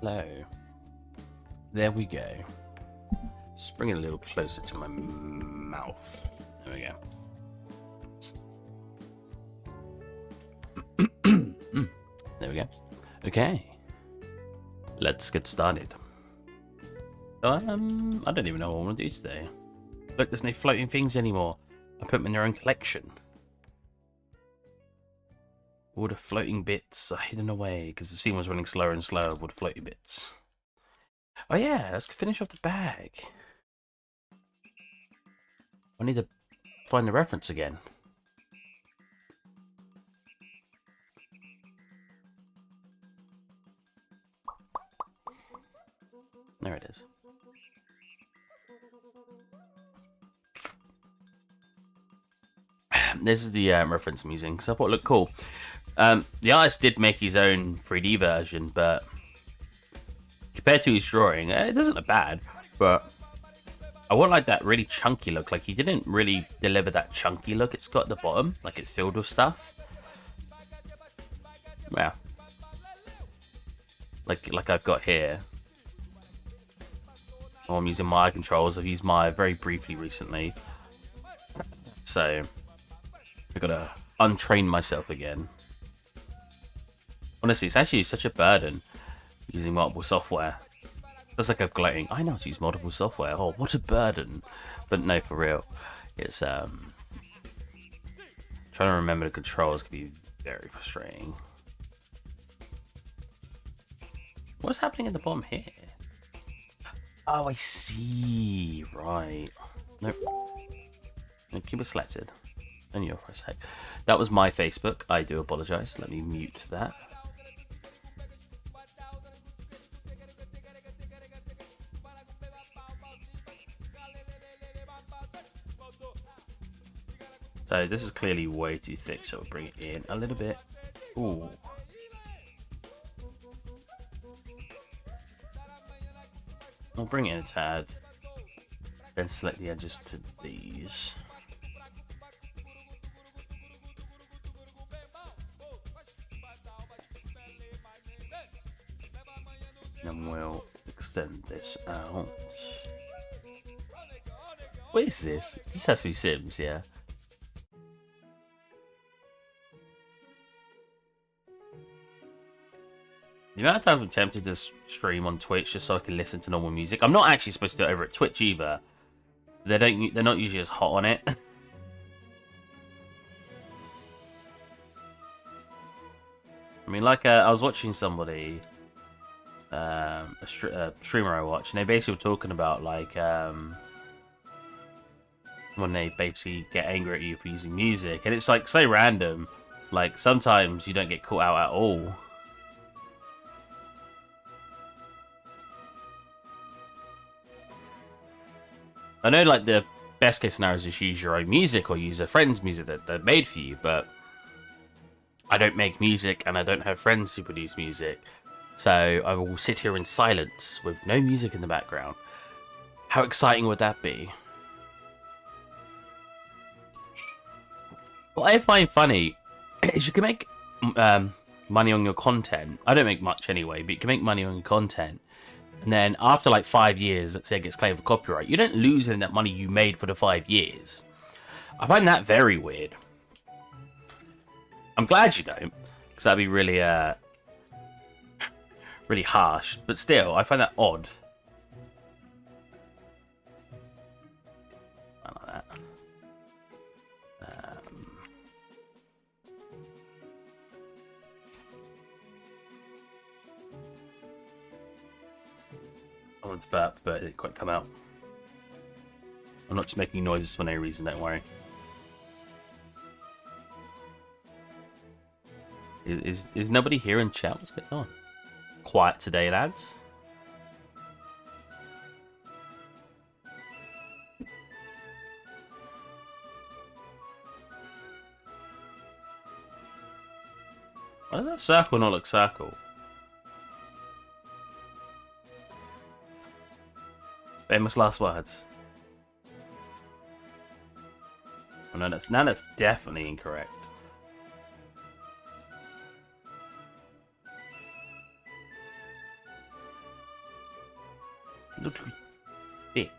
Hello. There we go. Just bring it a little closer to my mouth. There we go. There we go. Okay. Let's get started. I don't even know what I want to do today. Look, there's no floating things anymore. I put them in their own collection. All the floating bits are hidden away because the scene was running slower and slower with the floating bits. Oh yeah, let's finish off the bag. I need to find the reference again. There it is. This is the reference I'm using because I thought it looked cool. The artist did make his own 3D version, but compared to his drawing, it doesn't look bad. But I want like that really chunky look. Like he didn't really deliver that chunky look it's got at the bottom, like it's filled with stuff. Yeah, like I've got here. Oh, I'm using Maya controls. I've used Maya very briefly recently, so I've got to untrain myself again. Honestly, it's actually such a burden using multiple software. It's like I'm gloating. I know how to use multiple software. Oh, what a burden! But no, for real, it's trying to remember the controls can be very frustrating. What's happening at the bottom here? Oh, I see. Right. Nope. No, keep it selected. And you're for a sec. That was my Facebook. I do apologize. Let me mute that. So this is clearly way too thick, so we'll bring it in a little bit. Ooh. I'll bring it in a tad. Then select the edges to these. And we'll extend this out. What is this? It just has to be Sims, yeah. The amount of times I'm tempted to stream on Twitch just so I can listen to normal music. I'm not actually supposed to do it over at Twitch either. They're not usually as hot on it. I mean, like I was watching somebody, a streamer I watch, and they basically were talking about like when they basically get angry at you for using music, and it's like so random. Like sometimes you don't get caught out at all. I know, like, the best case scenario is just use your own music or use a friend's music that they're made for you, but I don't make music and I don't have friends who produce music, so I will sit here in silence with no music in the background. How exciting would that be? What I find funny is you can make money on your content. I don't make much anyway, but you can make money on your content. And then after like 5 years, let's say it gets claimed for copyright, you don't lose any of that money you made for the 5 years. I find that very weird. I'm glad you don't, because that'd be really, really harsh. But still, I find that odd. I like that. I wanted to burp, but it didn't quite come out. I'm not just making noises for no reason, don't worry. Is nobody here in chat? What's going on? Quiet today, lads. Why does that circle not look circle? Famous last words. Oh, no, that's definitely incorrect. It's a little too thick.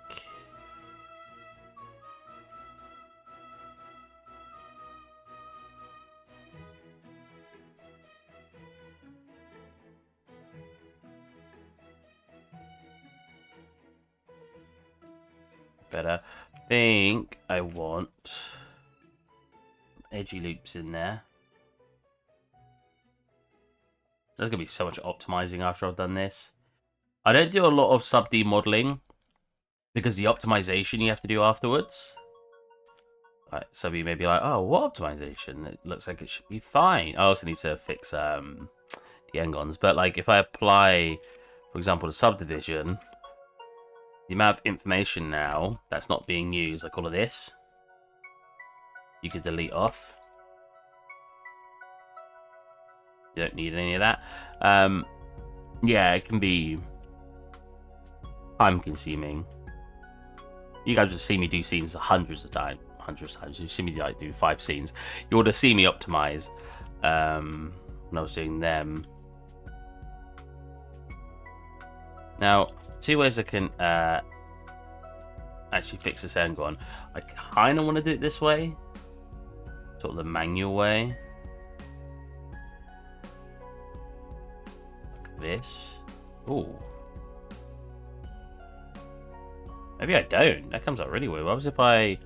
Better. I think I want edgy loops in there. There's gonna be so much optimizing after I've done this. I don't do a lot of sub-D modeling because the optimization you have to do afterwards. Right, some of you may be like, oh, what optimization? It looks like it should be fine. I also need to fix the n-gons. But like if I apply, for example, the subdivision, the amount of information now that's not being used, like all of this, you could delete off. You don't need any of that. Yeah, it can be time consuming. You guys will see me do scenes hundreds of times. You see me like do 5 scenes. You ought to see me optimize when I was doing them. Now, 2 ways I can actually fix this angle on. I kind of want to do it this way, sort of the manual way. Like this. Ooh. Maybe I don't. That comes out really weird. What was if I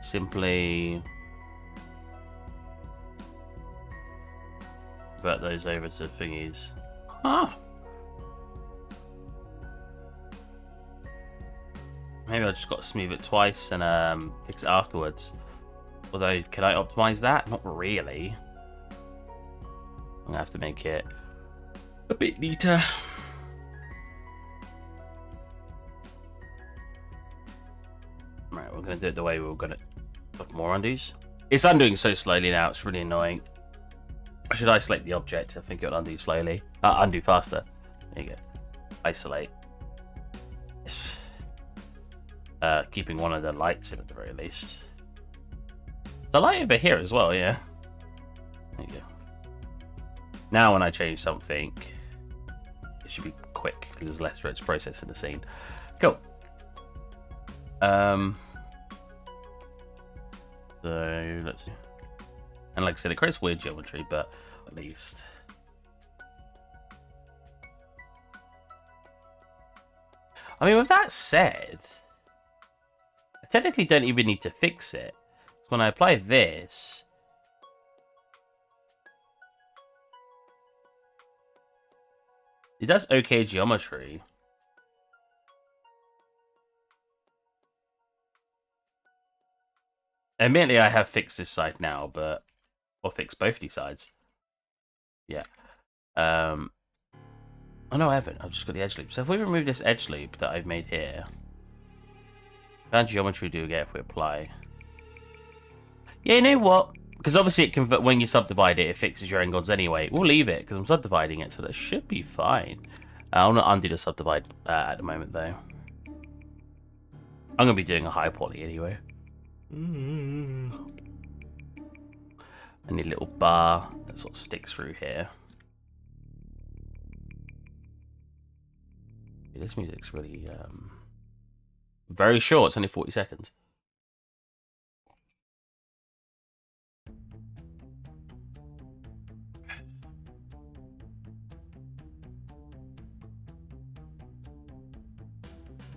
simply convert those over to thingies? Huh. Maybe I just got to smooth it twice and fix it afterwards. Although, can I optimize that? Not really. I'm gonna have to make it a bit neater. Right, we're gonna do it the way we were gonna put more undos. It's undoing so slowly now, it's really annoying. I should isolate the object. I think it'll undo slowly. Undo faster. There you go. Isolate. Yes. Keeping one of the lights in at the very least. The light over here as well, yeah. There you go. Now when I change something, it should be quick because there's less threads processing the scene. Cool. So let's see. And like I said, it creates weird geometry, but at least. I mean, with that said, I technically don't even need to fix it. When I apply this, it does okay geometry. Admittedly, I have fixed this side now, but or fixed both these sides. Yeah. Oh no, I haven't. I've just got the edge loop. So if we remove this edge loop that I've made here, how much geometry do we get if we apply? Yeah, you know what? Because obviously, when you subdivide it, it fixes your n-gons anyway. We'll leave it because I'm subdividing it, so that should be fine. I'll not undo the subdivide at the moment, though. I'm gonna be doing a high poly anyway. I need a little bar that sort of sticks through here. Yeah, this music's really very short. It's only 40 seconds.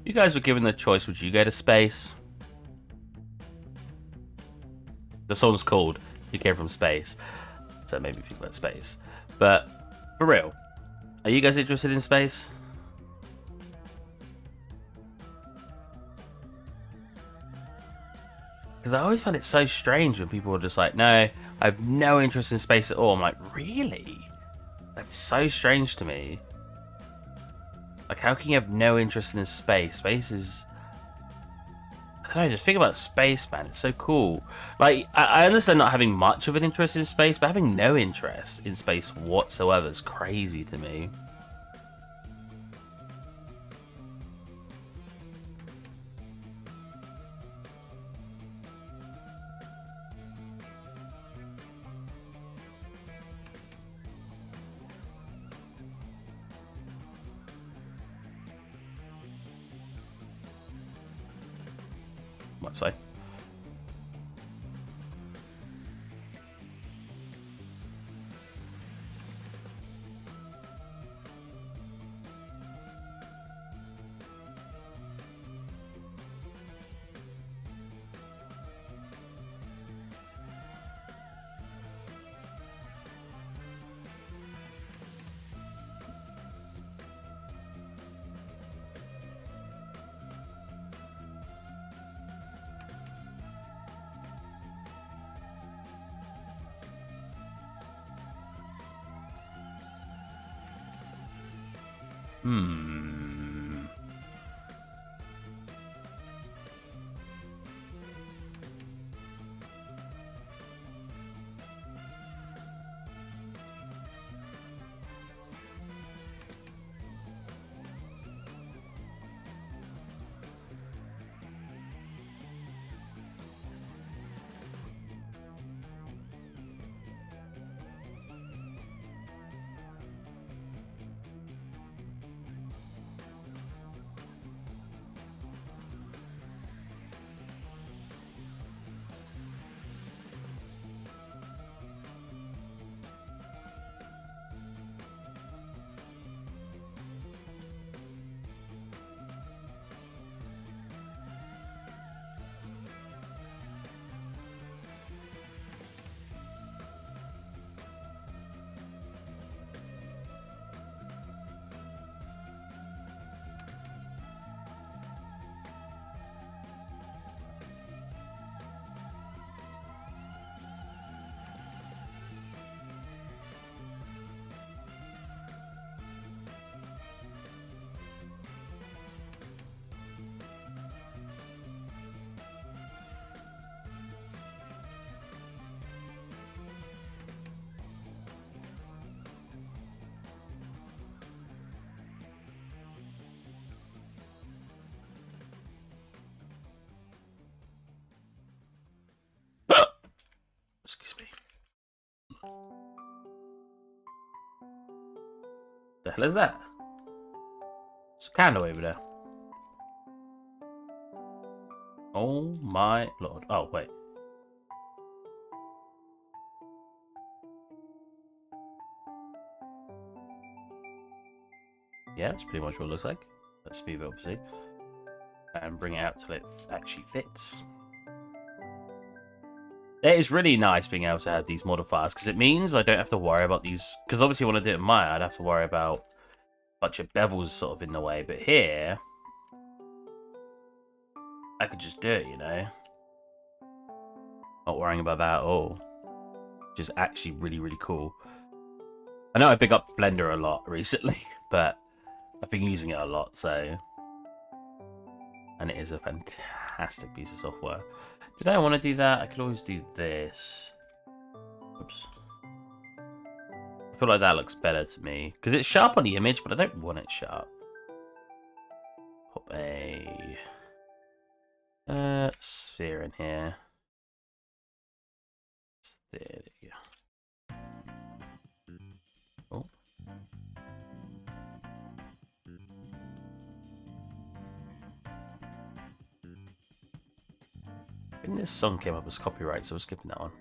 You guys were given the choice. Would you go to space? The song's called "You Came from Space," so maybe think about space. But for real, are you guys interested in space? Because I always find it so strange when people are just like, "No, I have no interest in space at all." I'm like, really? That's so strange to me. Like, how can you have no interest in space? Space is... I don't know, just think about space, man. It's so cool. Like, I understand not having much of an interest in space, but having no interest in space whatsoever is crazy to me. That's fine. Excuse me. The hell is that? It's a candle over there. Oh my lord. Oh, wait. Yeah, that's pretty much what it looks like. Let's move it, obviously. And bring it out till it actually fits. It is really nice being able to have these modifiers, because it means I don't have to worry about these. Because obviously when I do it in Maya, I'd have to worry about a bunch of bevels sort of in the way. But here, I could just do it, you know? Not worrying about that at all. Which is actually really, really cool. I know I pick up Blender a lot recently, but I've been using it a lot, so... And it is a fantastic piece of software. Did I want to do that? I could always do this. Oops. I feel like that looks better to me. Because it's sharp on the image, but I don't want it sharp. Pop a... sphere in here. There you go. Oh. I think this song came up as copyright, so we're skipping that one.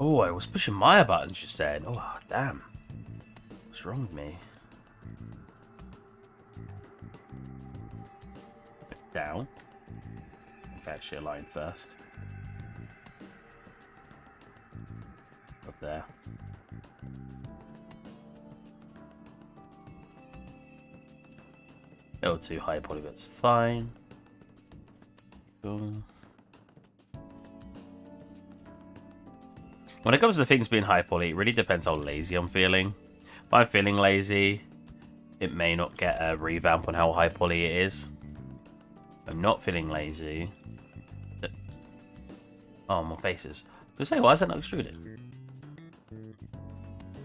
Oh, I was pushing my buttons just then. Oh, damn. What's wrong with me? Down. Actually align first. Up there. L2 high polygons, fine. Cool. When it comes to things being high poly, it really depends how lazy I'm feeling. If I'm feeling lazy, it may not get a revamp on how high poly it is. If I'm not feeling lazy. Oh, more faces. I was gonna say, why is that not extruded?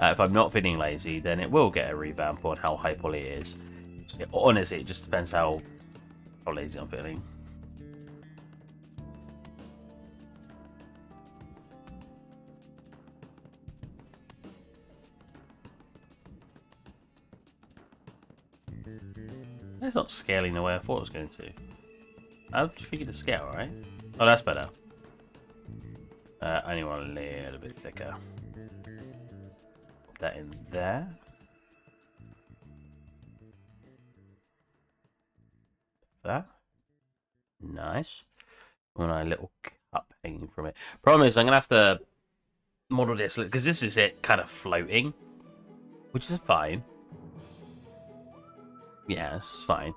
If I'm not feeling lazy, then it will get a revamp on how high poly it is. Honestly, it just depends how lazy I'm feeling. It's not scaling the way I thought it was going to. I just figured to scale, right? Oh, that's better. I only want a little bit thicker. Put that in there. That. Nice. And a little cup hanging from it. Problem is, I'm going to have to model this, because this is it kind of floating, which is fine. Yeah, it's fine.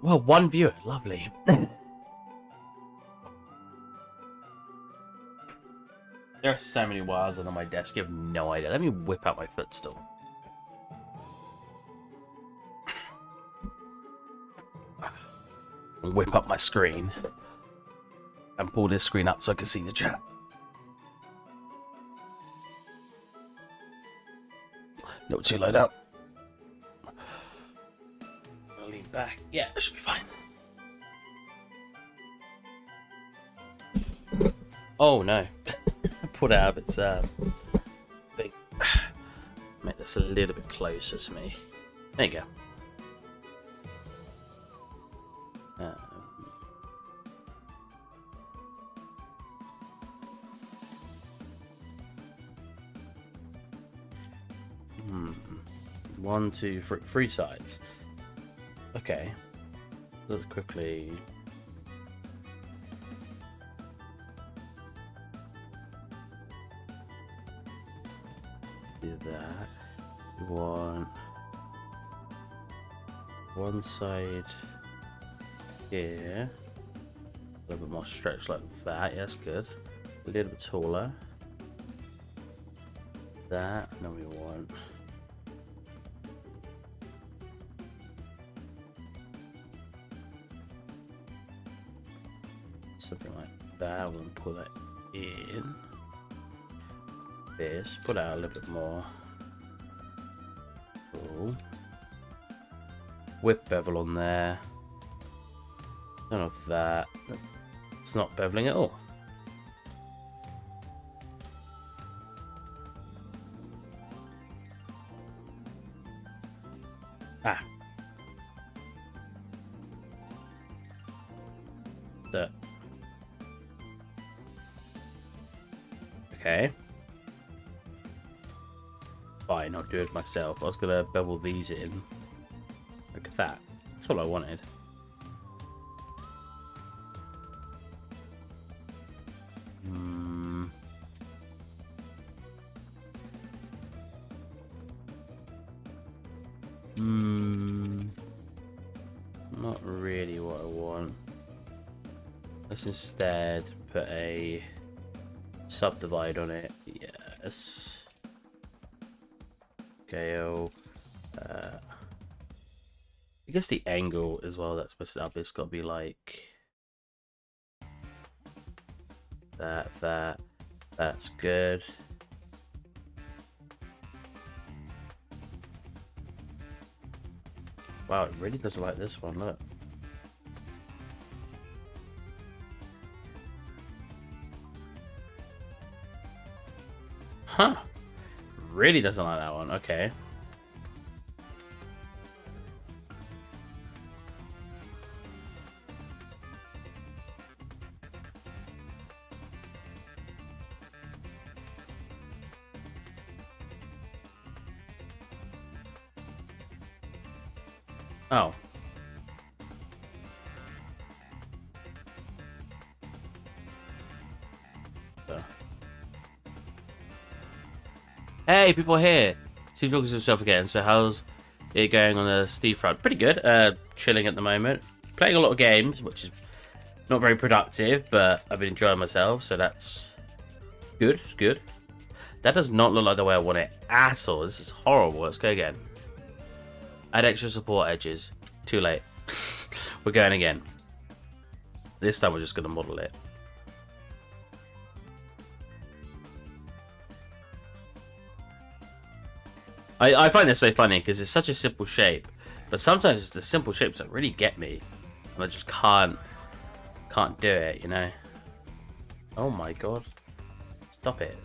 Well, one viewer. Lovely. There are so many wires on my desk, you have no idea. Let me whip out my footstool. And whip up my screen. And pull this screen up so I can see the chat. Not too low down. I'll lean back. Yeah, that should be fine. Oh no. Put out its thing. Make this a little bit closer to me. There you go. One, two, three sides. Okay. Let's quickly. Do that. One side here. A little bit more stretch like that. Yes, good. A little bit taller. That. And then we want. Something like that. We'll put that in. This. Put out a little bit more. Cool. Whip bevel on there. None of that. It's not beveling at all. Ah. That. Okay. Fine, I'll do it myself. I was gonna bevel these in. Look at that. That's all I wanted. Not really what I want. Let's instead put a subdivide on it. Yes. Scale. I guess the angle as well that's supposed to up, it's got to be like that. That's good. Wow, it really doesn't like this one, look. Huh. Really doesn't like that one, okay. Oh. So. Hey, people here. Steve talks to himself again. So how's it going on the Steve front? Pretty good. Chilling at the moment. Playing a lot of games, which is not very productive, but I've been enjoying myself, so that's good. It's good. That does not look like the way I want it at all. This is horrible. Let's go again. Add extra support edges. Too late. We're going again. This time we're just going to model it. I find this so funny because it's such a simple shape, but sometimes it's the simple shapes that really get me, and I just can't do it, you know. Oh my god, stop it.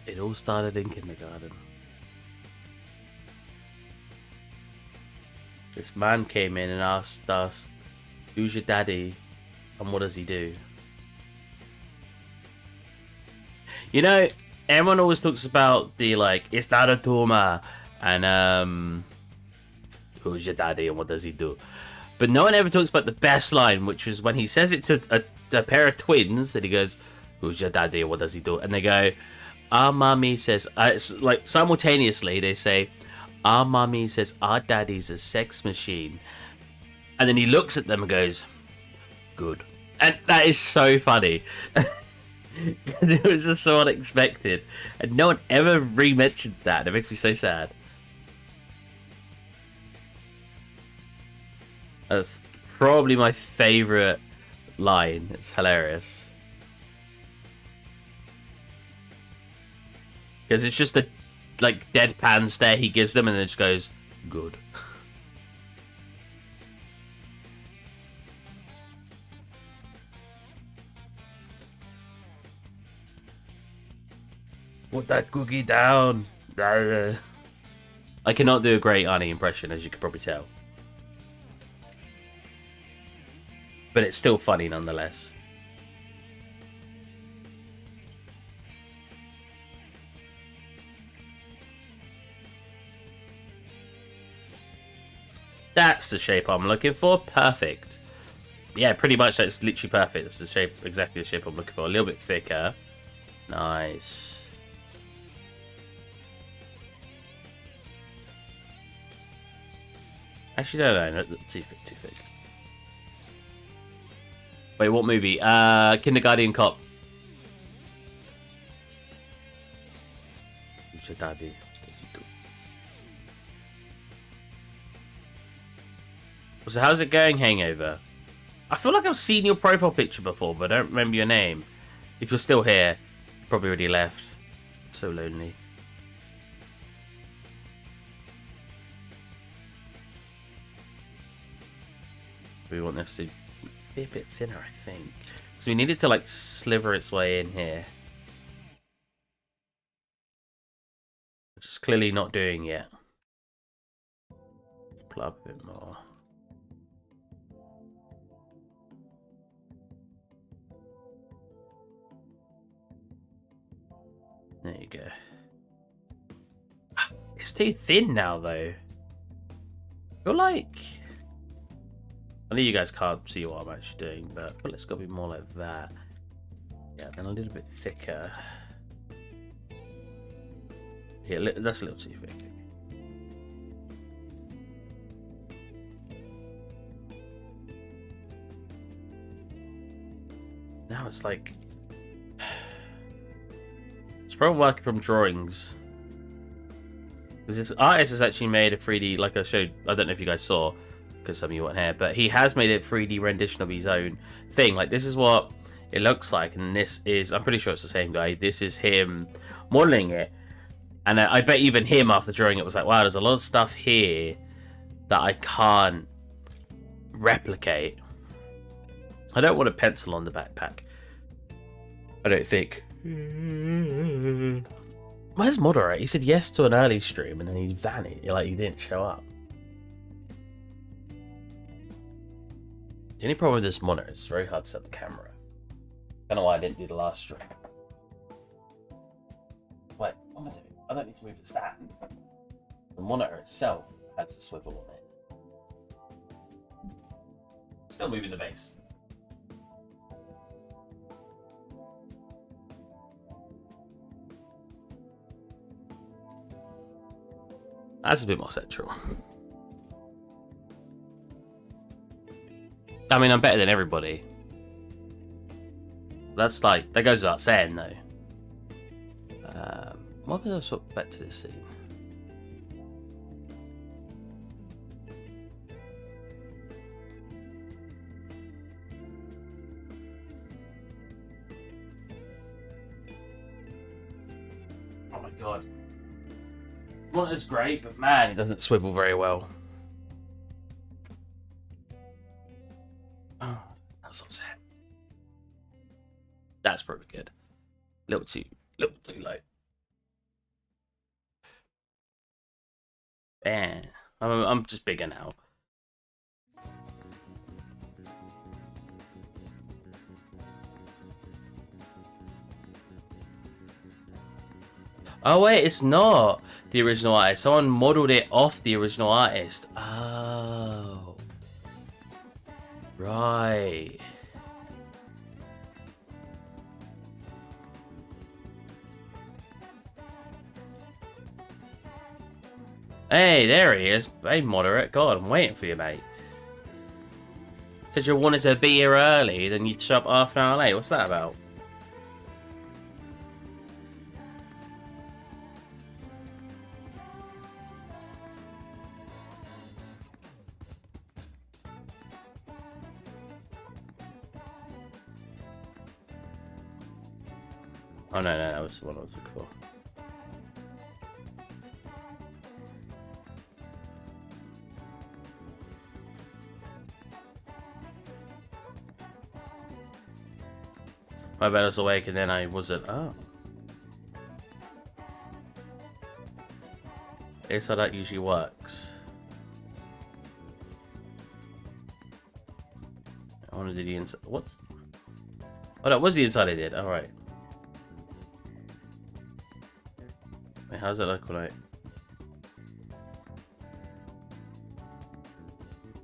It all started in kindergarten. This man came in and asked us, "Who's your daddy, and what does he do?" You know, everyone always talks about the like, "It's not a tumor," and "Who's your daddy and what does he do?" But no one ever talks about the best line, which was when he says it to a pair of twins, and he goes, "Who's your daddy and what does he do?" And they go, "Our mommy says," it's like simultaneously they say, "Our mommy says our daddy's a sex machine," and then he looks at them and goes, "Good," and that is so funny. It was just so unexpected, and no one ever re-mentions that. It makes me so sad. That's probably my favorite line. It's hilarious. Because it's just a like deadpan stare he gives them and then just goes, "Good." Put that cookie down. I cannot do a great Arnie impression, as you can probably tell. But it's still funny nonetheless. That's the shape I'm looking for. Perfect. Yeah, pretty much that's literally perfect. That's the shape, exactly the shape I'm looking for. A little bit thicker. Nice. Actually, no, too thick, too thick. Wait, what movie? Kindergarten Cop. Who's your daddy? So how's it going, Hangover? I feel like I've seen your profile picture before, but I don't remember your name. If you're still here, you probably already left. So lonely. We want this to be a bit thinner, I think. So we need it to like sliver its way in here. Which is clearly not doing yet. Pull up a bit more. There you go. It's too thin now, though. I feel like... I know you guys can't see what I'm actually doing, but I feel like it's got to be more like that. Yeah, then a little bit thicker. Yeah, that's a little too thick. Now it's like... It's probably working from drawings. Because this artist has actually made a 3D, like I showed, I don't know if you guys saw, because some of you weren't here, but he has made a 3D rendition of his own thing. Like, this is what it looks like, and this is, I'm pretty sure it's the same guy. This is him modeling it. And I bet even him, after drawing it, was like, wow, there's a lot of stuff here that I can't replicate. I don't want a pencil on the backpack. I don't think. Where's Moderate? He said yes to an early stream and then he vanished. Like, he didn't show up. The only problem with this monitor is it's very hard to set the camera. I don't know why I didn't do the last stream. Wait, what am I doing? I don't need to move the stand. The monitor itself has the swivel on it. Still moving the base. That's a bit more central. I mean, I'm better than everybody. That's like, that goes without saying, though. What was I swap back to this scene? Oh my god. Monitor's great, but man, it doesn't swivel very well. Oh, that was upset. That's probably good. A little too late. Eh, I'm just bigger now. Oh wait, it's not the original artist. Someone modeled it off the original artist. Oh. Right. Hey, there he is. Hey, moderate. God, I'm waiting for you, mate. Said you wanted to be here early, then you'd show up half an hour late. What's that about? Oh, no, that was the one I was looking for. My bed was awake and then I wasn't. Oh. Here's how that usually works. I want to do the inside. What? Oh, that was the inside I did. Alright. Wait, how does it look when I...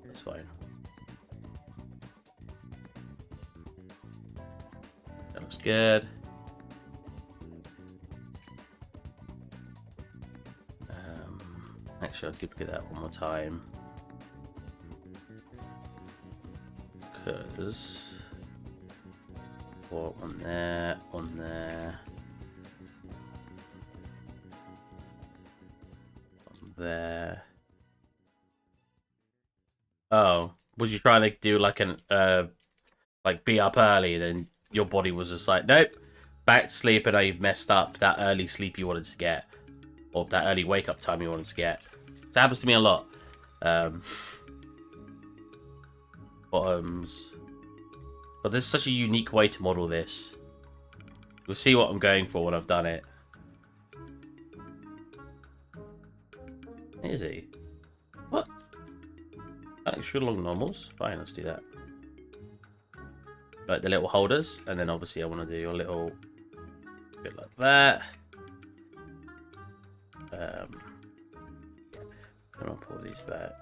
That's fine. That looks good. Actually, I'll duplicate that one more time. Because... one there, one there. One there. Oh, was you trying to do like an like be up early, then your body was just like, nope, back to sleep, and now you've messed up that early sleep you wanted to get, or that early wake up time you wanted to get. It happens to me a lot. Bottoms. But there's such a unique way to model this. You'll see what I'm going for when I've done it. Is he? What? Extra long normals? Fine, let's do that. Like the little holders, and then obviously I want to do a little bit like that. And I'll pull these back.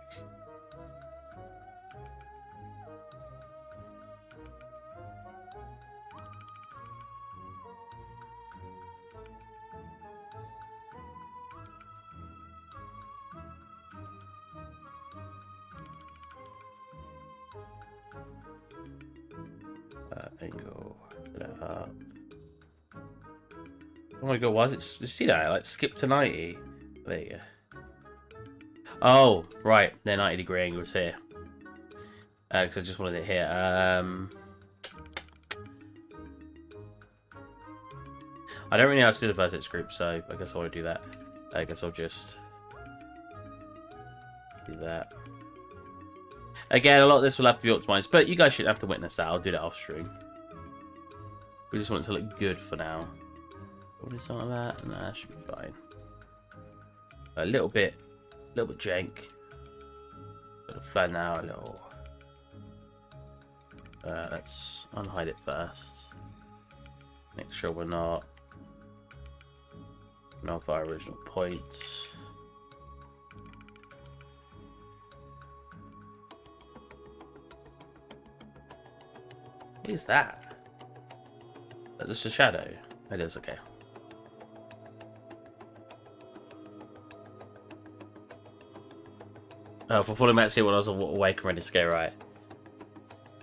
Angle that up. Oh my god, why is it? You see that? Like skip to 90. There you go. Oh, right. They're 90-degree angles here. Because I just wanted it here. I don't really know how to do the vertex group, so I guess I want to do that. I guess I'll just do that. Again, a lot of this will have to be optimized, but you guys shouldn't have to witness that. I'll do that off stream. We just want it to look good for now. What is something like that? Nah, that should be fine. A little bit jank. A little flatten out, a little. Let's unhide it first. Make sure we're not off our original points. What is that? That's just a shadow. It is, okay. For following Matt see when I was awake and ready to go, right.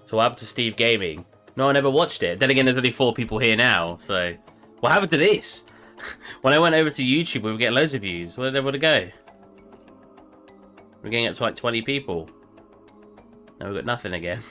So what happened to Steve Gaming? No, I never watched it. Then again, there's only 4 people here now, so... What happened to this? When I went over to YouTube, we were getting loads of views. Where did everyone go? We're getting up to like 20 people. Now we've got nothing again.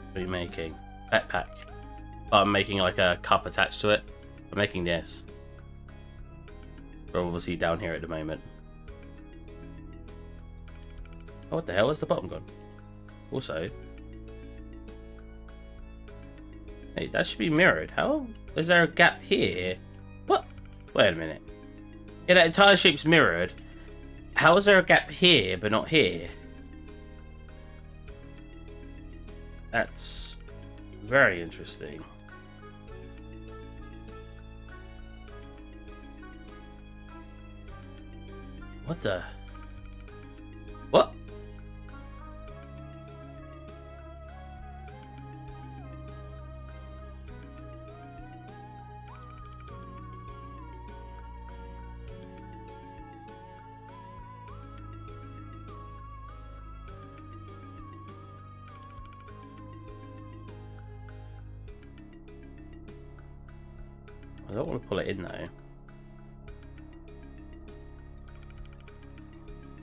What are you making? Backpack. Oh, I'm making like a cup attached to it. I'm making this. We're obviously down here at the moment. Oh, what the hell? Where's the bottom gone? Also, hey, that should be mirrored. How is there a gap here? What? Wait a minute. Yeah, that entire shape's mirrored. How is there a gap here but not here? That's very interesting. What the? What? I don't want to pull it in though.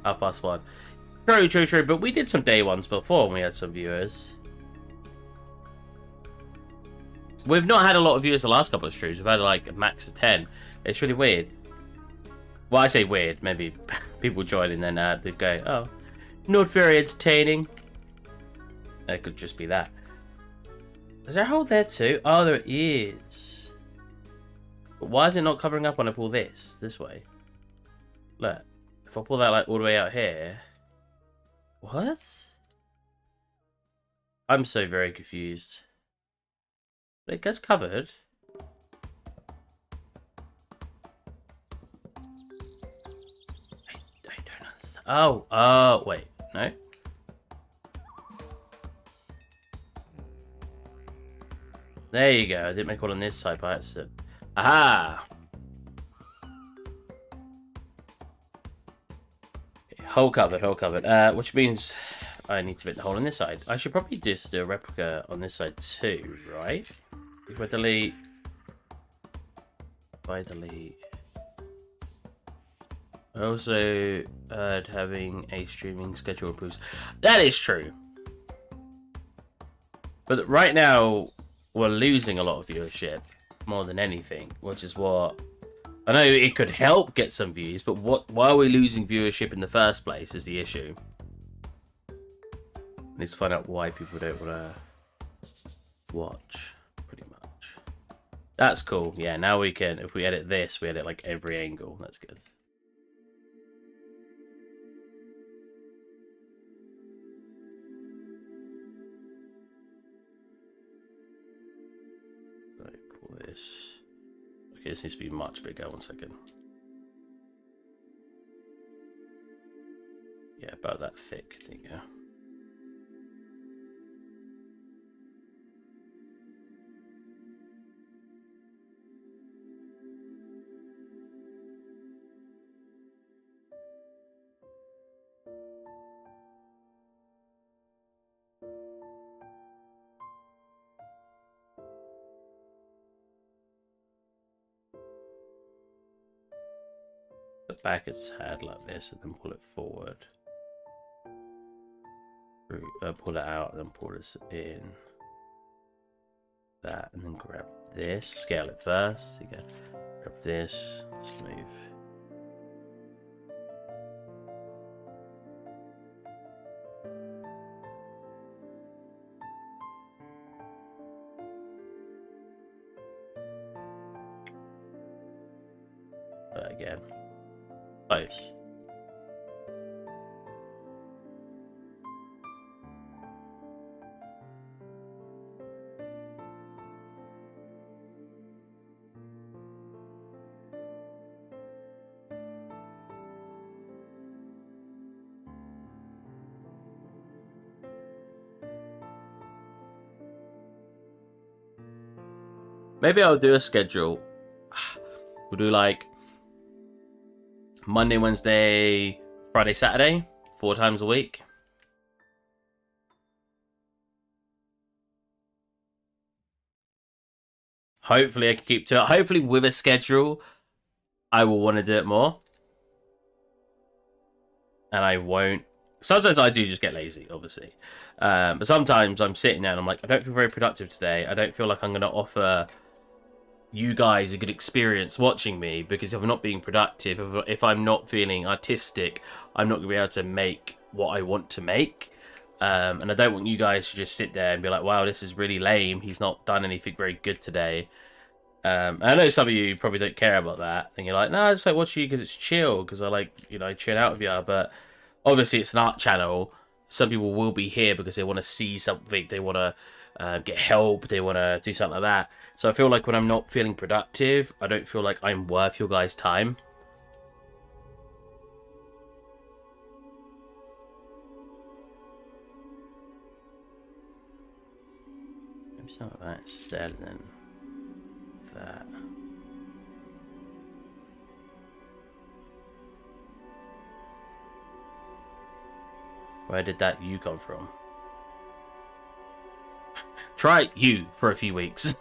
1:30. True. But we did some day ones before and we had some viewers. We've not had a lot of viewers the last couple of streams. We've had like a max of 10. It's really weird. Well, I say weird. Maybe people join and then they go, oh, not very entertaining. It could just be that. Is there a hole there too? Oh, there is. But why is it not covering up when I pull this way? Look. If I pull that like all the way out here. What? I'm so very confused. It gets covered. I don't understand. Oh, wait. No. There you go. I didn't make one on this side by accident. Aha! Hole covered. Which means I need to fit the hole on this side. I should probably just do a replica on this side too, right? If I delete... I also heard having a streaming schedule improves. That is true. But right now, we're losing a lot of viewership more than anything, which is what... I know it could help get some views, but why are we losing viewership in the first place is the issue. I need to find out why people don't want to watch, pretty much. That's cool. Yeah, now we can, if we edit this, we edit like every angle. That's good. Right, pull this. Okay, this needs to be much bigger. 1 second. Yeah, about that thick. There you go. Put back its head like this and then pull it forward. Pull it out and then pull this in. That and then grab this. Scale it first. You go. Grab this. Smooth. That again. Close. Maybe I'll do a schedule. We'll do like Monday, Wednesday, Friday, Saturday, 4 times a week. Hopefully I can keep to it. Hopefully with a schedule, I will want to do it more. And I won't. Sometimes I do just get lazy, obviously. But sometimes I'm sitting there and I'm like, I don't feel very productive today. I don't feel like I'm going to offer you guys a good experience watching me, because if I'm not being productive, if I'm not feeling artistic, I'm not going to be able to make what I want to make. And I don't want you guys to just sit there and be like, wow, this is really lame. He's not done anything very good today. I know some of you probably don't care about that, and you're like, no, I just like watch you because it's chill, because I like, you know, chill out with you. But obviously it's an art channel. Some people will be here because they want to see something, they want to get help, they want to do something like that. So I feel like when I'm not feeling productive, I don't feel like I'm worth your guys' time. Maybe some of that instead, and then that. Where did that you come from? Try you for a few weeks.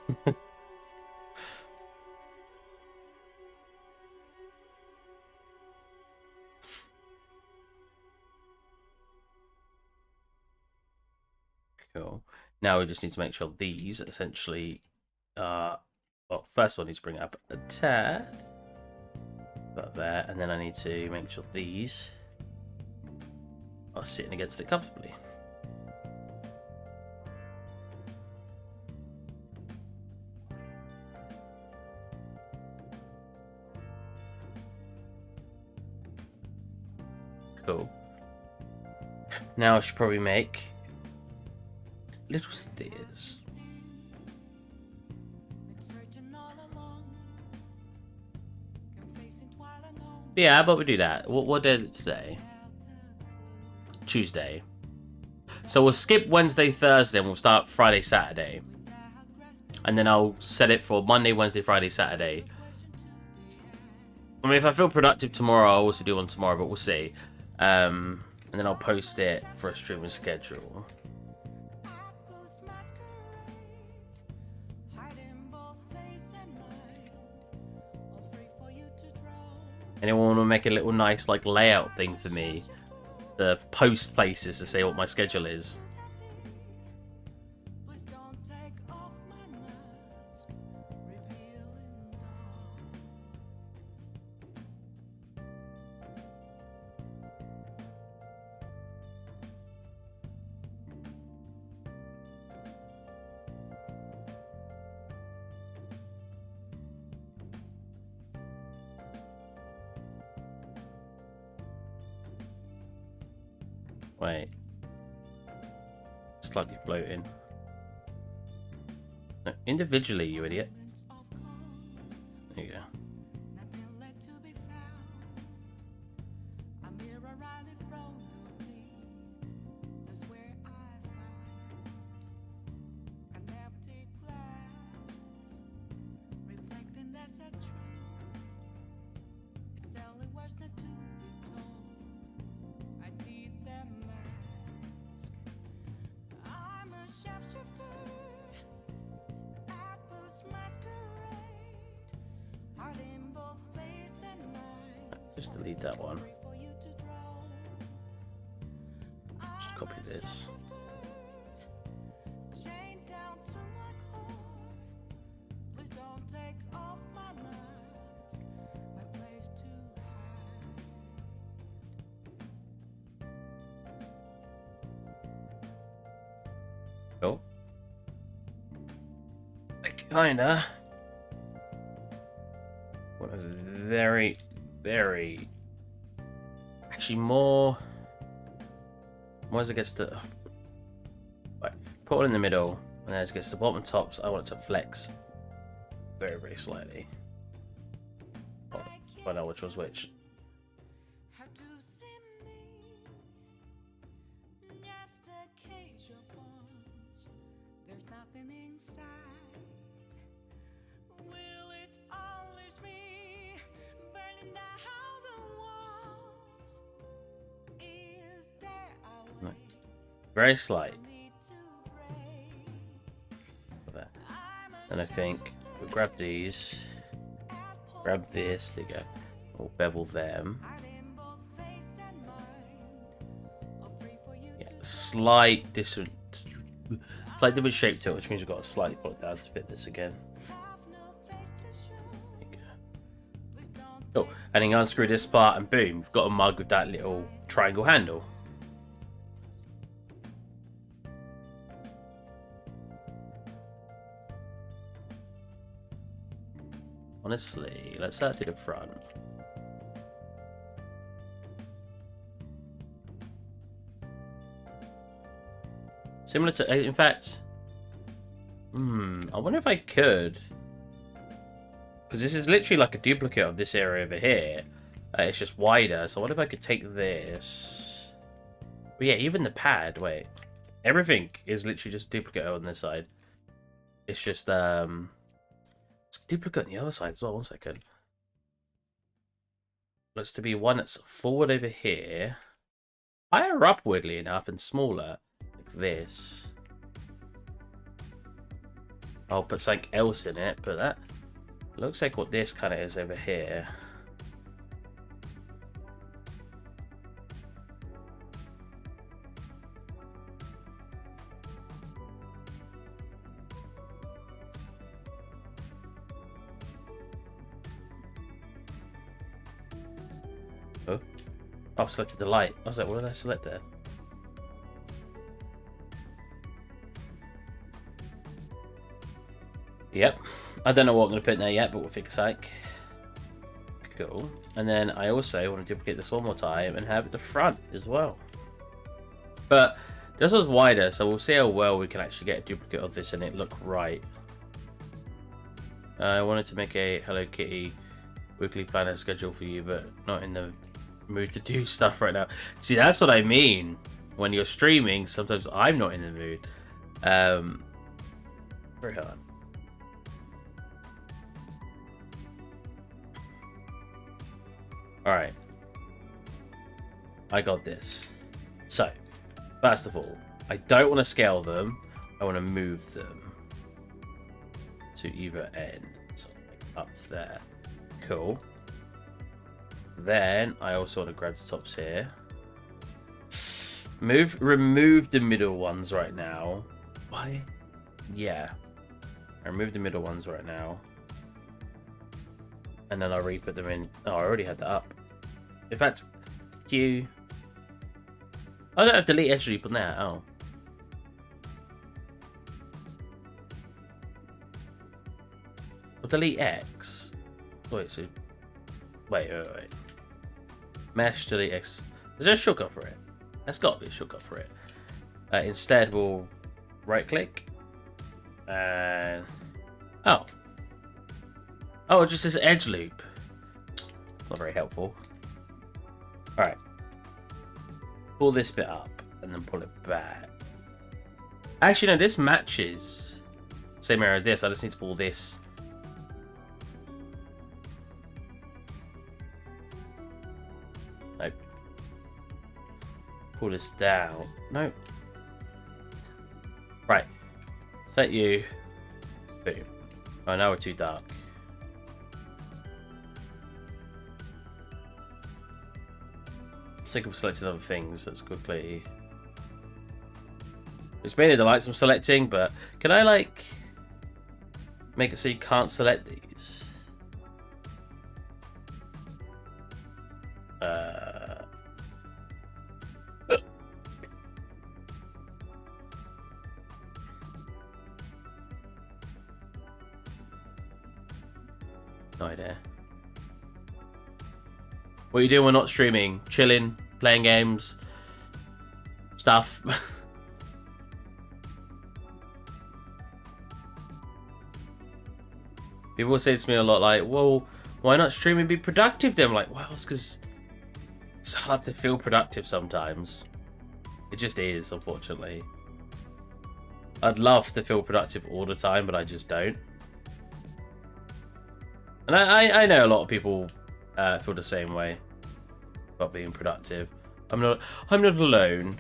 Cool. Now we just need to make sure these essentially are... Well, first of all, I need to bring it up a tad. About there. And then I need to make sure these are sitting against it comfortably. Cool. Now I should probably make little stairs. Yeah, but we do that. What day is it today? Tuesday. So we'll skip Wednesday, Thursday, and we'll start Friday, Saturday. And then I'll set it for Monday, Wednesday, Friday, Saturday. I mean, if I feel productive tomorrow, I'll also do one tomorrow, but we'll see. And then I'll post it for a streaming schedule. Anyone want to make a little nice like layout thing for me? The post places to say what my schedule is. Wait. Slightly floating. No, individually, you idiot. There you go. Just delete that one. Just copy this. Cool. Kinda. What a very actually more as it gets to right, put one in the middle, and as it gets to the bottom and tops, I want it to flex very slightly. Find out which was which. Right. Very slight. And I think we'll grab these, grab this, there you go. We'll bevel them. Yeah, slight different shape to it, which means we've got to slightly pull it down to fit this again. Oh, and then unscrew this part, and boom, we've got a mug with that little triangle handle. Honestly, let's start to the front. Similar to, in fact, I wonder if I could, because this is literally like a duplicate of this area over here. It's just wider, so I wonder if I could take this. But yeah, even the pad, wait. Everything is literally just a duplicate on this side. It's just, it's duplicate on the other side as well. 1 second. Looks to be one that's forward over here. Higher up, weirdly enough, and smaller. Like this. I'll put something else in it, but that looks like what this kind of is over here. Oh, I've selected the light. I was like, what did I select there? Yep. I don't know what I'm going to put in there yet, but we'll figure something. Cool. And then I also want to duplicate this one more time and have the front as well. But this was wider, so we'll see how well we can actually get a duplicate of this and it look right. I wanted to make a Hello Kitty weekly planner schedule for you, but not in the mood to do stuff right now. See, that's what I mean. When you're streaming, sometimes I'm not in the mood. Very hard. Alright. I got this. So, first of all, I don't want to scale them. I want to move them to either end. So, like up to there. Cool. Then, I also want to grab the tops here. Remove the middle ones right now. Why? Yeah. I remove the middle ones right now. And then I'll re-put them in. Oh, I already had that up. In fact, Q. I don't have delete edge loop on there. Oh. Well, delete X. Wait, so. Wait. Mesh, delete X. Is there a shortcut for it? There's got to be a shortcut for it. Instead, we'll right click. And. Oh. Oh, it just says edge loop. Not very helpful. Alright. Pull this bit up and then pull it back. Actually, no, this matches. Same area as this. I just need to pull this. Nope. Pull this down. Nope. Right. Set you. Boom. Oh, now we're too dark. Think of selecting other things. Let's quickly. It's mainly the lights I'm selecting, but can I like make it so you can't select these? No idea. What are you doing? We're not streaming. Chilling, playing games, stuff. People say to me a lot like, well, why not stream and be productive then? I'm like, well, it's because it's hard to feel productive sometimes. It just is, unfortunately. I'd love to feel productive all the time, but I just don't. And I know a lot of people feel the same way about being productive. I'm not alone,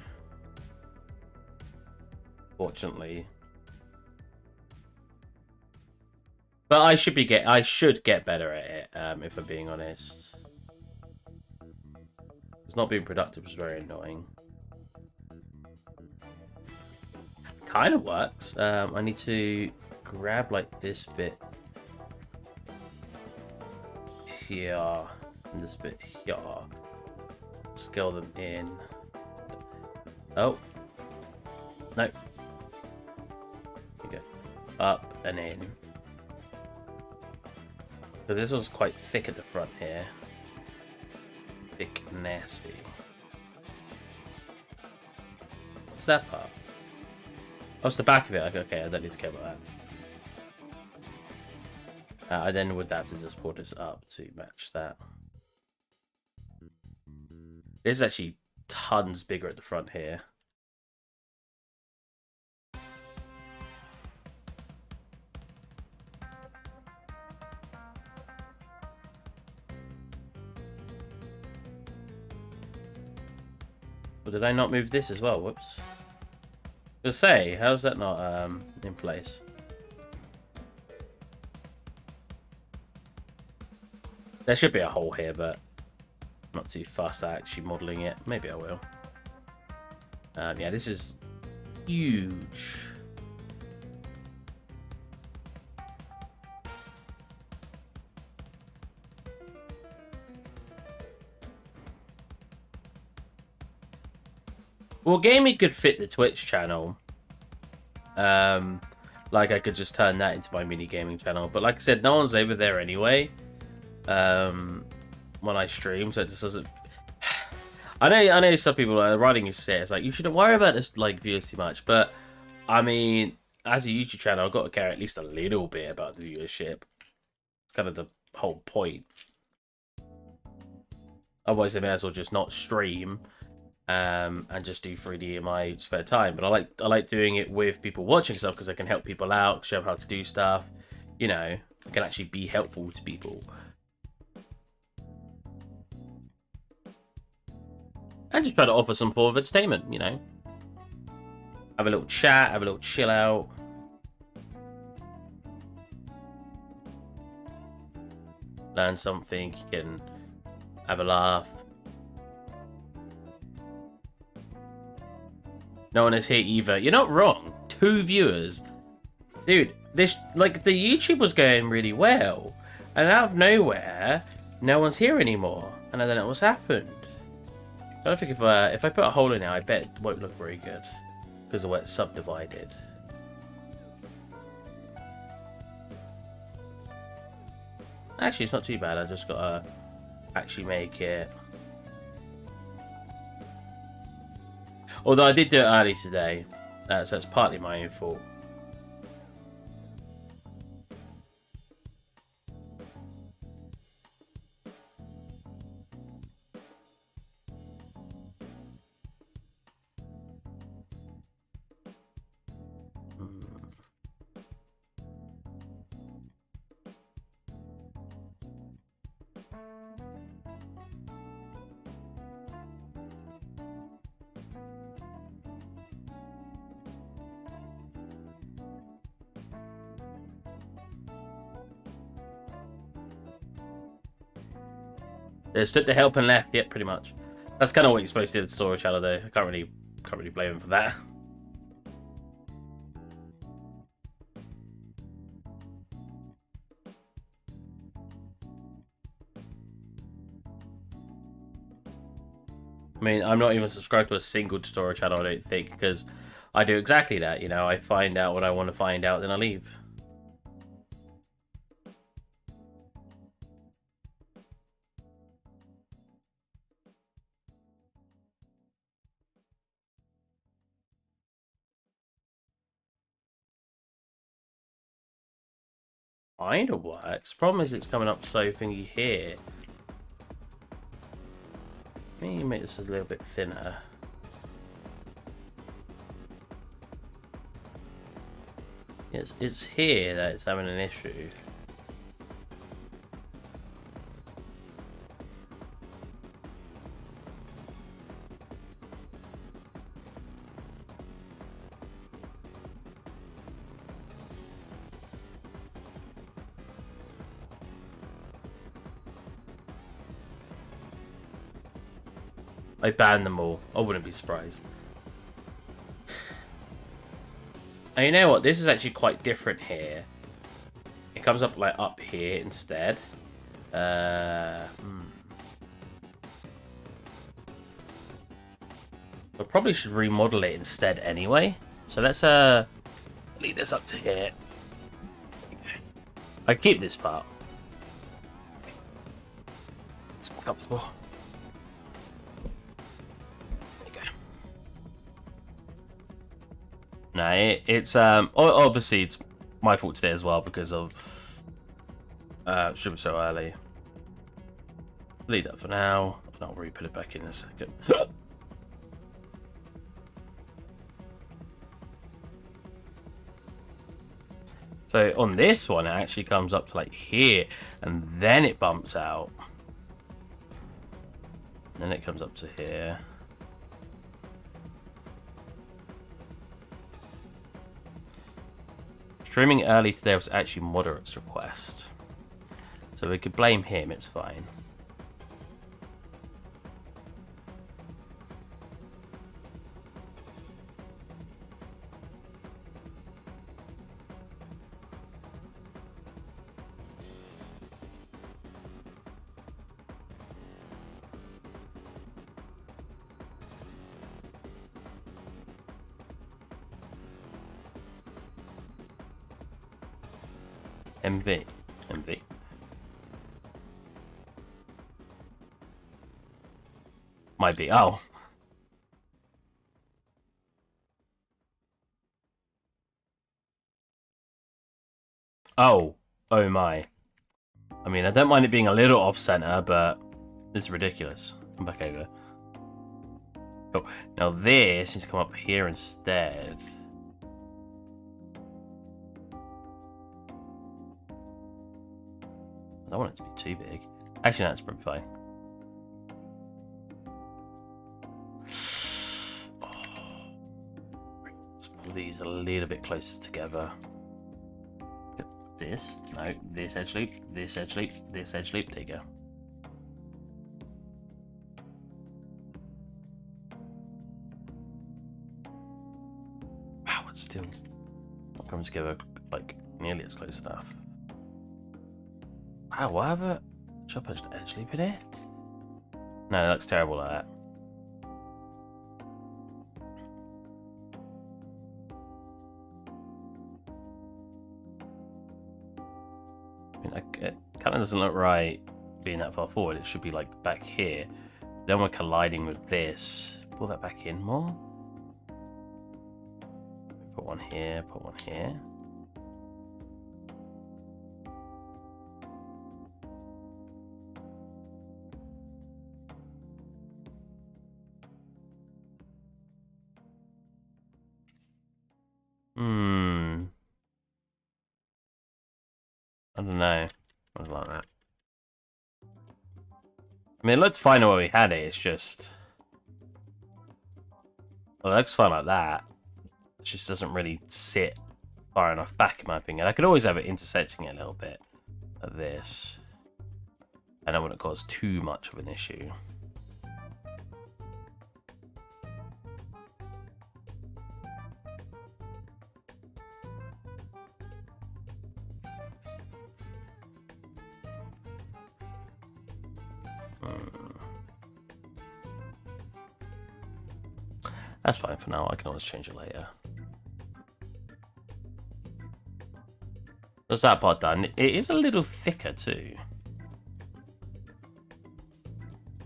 fortunately. But I should get better at it, if I'm being honest. Because not being productive is very annoying. Kind of works. I need to grab like this bit here and this bit here. Scale them in. Oh. No. Okay. Up and in. So this one's quite thick at the front here. Thick, nasty. What's that part? Oh, it's the back of it. Okay, I don't need to care about that. I then would have to just pull this up to match that. This is actually tons bigger at the front here. But did I not move this as well? Whoops. Just say, how's that not in place? There should be a hole here, but I'm not too fussed at actually modelling it. Maybe I will. Yeah, this is huge. Well, gaming could fit the Twitch channel. Like I could just turn that into my mini gaming channel. But like I said, no one's over there anyway. When I stream, so it just doesn't. I know some people are writing his say it's like you shouldn't worry about this like viewers too much, but I mean, as a YouTube channel, I've got to care at least a little bit about the viewership. It's kind of the whole point. Otherwise, I may as well just not stream. And just do 3D in my spare time. But I like doing it with people watching stuff because I can help people out, show them how to do stuff. You know, I can actually be helpful to people. And just try to offer some form of entertainment, you know. Have a little chat, have a little chill out. Learn something, you can have a laugh. No one is here either. You're not wrong. 2 viewers. Dude, this, like, the YouTube was going really well. And out of nowhere, no one's here anymore. And I don't know what's happened. I don't think if I put a hole in it, I bet it won't look very good. Because of the way it's subdivided. Actually, it's not too bad. I just gotta actually make it. Although I did do it early today, so it's partly my own fault. They stood to help and left, yep, pretty much. That's kind of what you're supposed to do with the story channel, though. I can't really blame him for that. I mean, I'm not even subscribed to a single tutorial channel, I don't think, because I do exactly that, you know. I find out what I want to find out, then I leave. Kinda works. Problem is it's coming up so thingy here. Let me make this a little bit thinner. It's here that it's having an issue. I banned them all. I wouldn't be surprised. And you know what? This is actually quite different here. It comes up like up here instead. I probably should remodel it instead anyway. So let's lead this up to here. I keep this part. It's comfortable. There you go. No, it's obviously it's my fault today as well because of streaming so early. Leave that for now. I'll re-put it back in a second. So on this one, it actually comes up to like here, and then it bumps out. And then it comes up to here. Streaming early today was actually Moderate's request. So we could blame him, it's fine. MV. Might be. Oh. Oh. Oh my. I mean, I don't mind it being a little off-center, but it's ridiculous. Come back over. Oh, now this needs to come up here instead. I don't want it to be too big. Actually, no, it's probably fine. Let's pull these a little bit closer together. This, no, this edge loop, this edge loop, this edge loop. There you go. Wow, it's still not coming together like nearly as close enough. Wow, whatever. Should I put an edge loop in here? No, that looks terrible like that. I mean, it kind of doesn't look right being that far forward. It should be like back here. Then we're colliding with this. Pull that back in more. Put one here, put one here. I don't know. I like that. I mean, it looks fine where we had it. It's just, well, it looks fine like that. It just doesn't really sit far enough back, in my opinion. I could always have it intersecting it a little bit, like this, and that wouldn't cause too much of an issue. That's fine for now. I can always change it later. That's that part done. It is a little thicker too.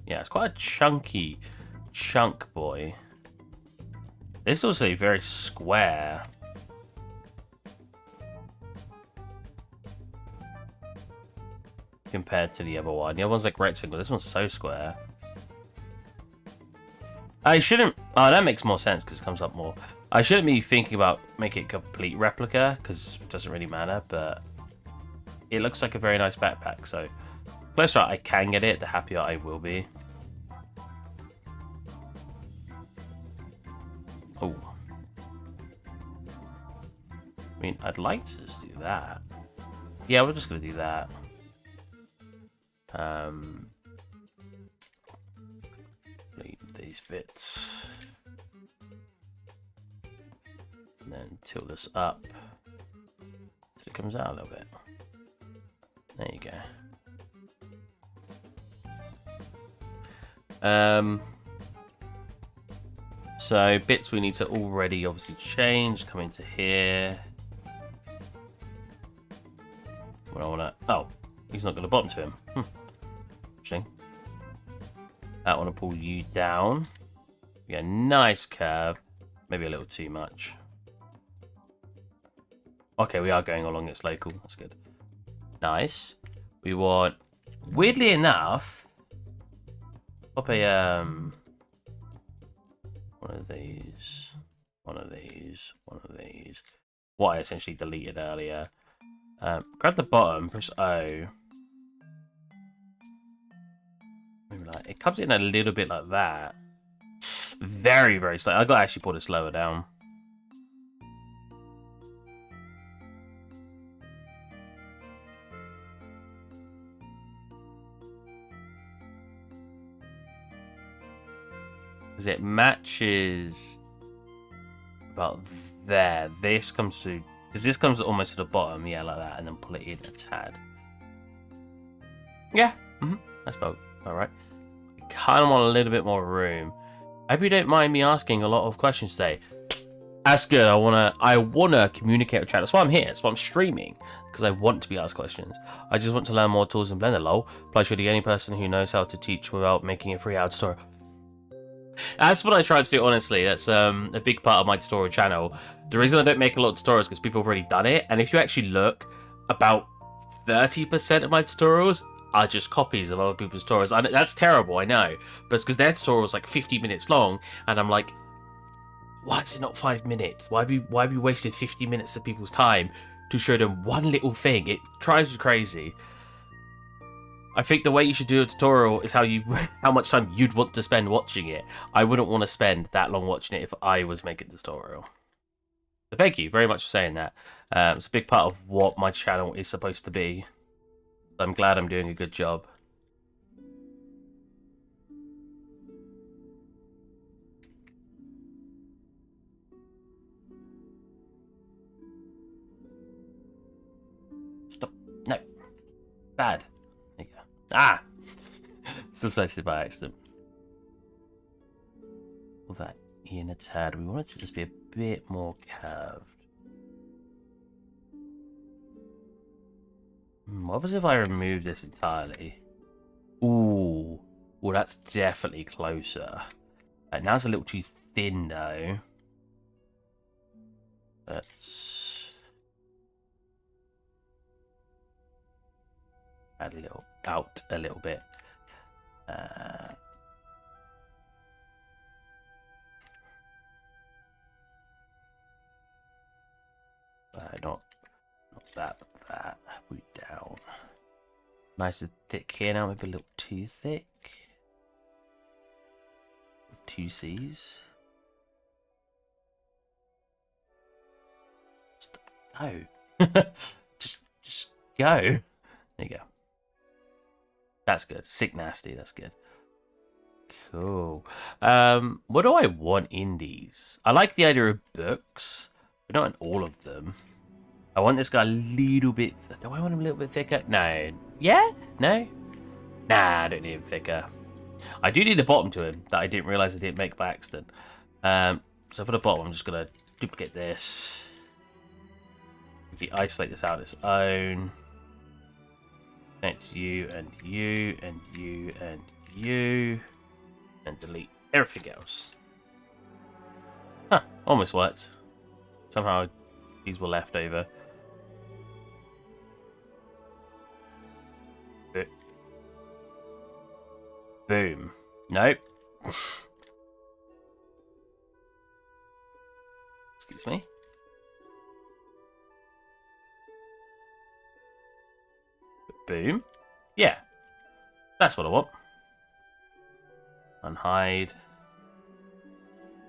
Yeah, it's quite a chunky chunk boy. This is also very square. Compared to the other one. The other one's like rectangle. This one's so square. I shouldn't... Oh, that makes more sense because it comes up more. I shouldn't be thinking about making it a complete replica because it doesn't really matter, but it looks like a very nice backpack. So the closer I can get it, the happier I will be. Oh. I mean, I'd like to just do that. Yeah, we're just going to do that. These these bits. And then tilt this up so it comes out a little bit. There you go. So bits we need to already obviously change. Come into here. What I wanna. Oh, he's not got a bottom to him. Interesting. I want to pull you down. Yeah, nice curve. Maybe a little too much. Okay, we are going along its local. That's good. Nice. We want, weirdly enough, pop a one of these, one of these, one of these. What I essentially deleted earlier. Grab the bottom, press O. Maybe like it comes in a little bit like that. Very, very slow. I got to actually put it slower down. Because it matches about there. This comes to, because this comes almost to the bottom, yeah, like that, and then pull it in a tad. Yeah, that's about alright. I kind of want a little bit more room. I hope you don't mind me asking a lot of questions today. That's good. I wanna communicate with chat. That's why I'm here. That's why I'm streaming, because I want to be asked questions. I just want to learn more tools in Blender. Lol. Plus, you're the only person who knows how to teach without making a free ad story. That's what I try to do, honestly. That's a big part of my tutorial channel. The reason I don't make a lot of tutorials is because people have already done it, and if you actually look, about 30% of my tutorials are just copies of other people's tutorials. And that's terrible, I know, but it's because their tutorial's like 50 minutes long, and I'm like, why is it not 5 minutes? Why have you wasted 50 minutes of people's time to show them one little thing? It drives me crazy. I think the way you should do a tutorial is how much time you'd want to spend watching it. I wouldn't want to spend that long watching it if I was making the tutorial. So thank you very much for saying that. It's a big part of what my channel is supposed to be. I'm glad I'm doing a good job. Stop. No. Bad. There you go. Ah! Still selected by accident. Pull that in a tad. We want it to just be a bit more curved. What was if I remove this entirely? Ooh. Well, that's definitely closer. Now it's a little too thin, though. Let's add a little out a little bit. Not that. Put it down. Nice and thick here now. Maybe a little too thick. 2 C's. Just go. just go. There you go. That's good. Sick nasty. That's good. Cool. What do I want in these? I like the idea of books, but not in all of them. I want this guy a little bit. Do I want him a little bit thicker? No. Yeah? No? Nah, I don't need him thicker. I do need the bottom to him that I didn't realize I didn't make by accident. So for the bottom, I'm just gonna duplicate this. Maybe isolate this out its own. Connect you and you and you and you, and delete everything else. Huh? Almost worked. Somehow these were left over. Boom. Nope. Excuse me. Boom. Yeah. That's what I want. Unhide.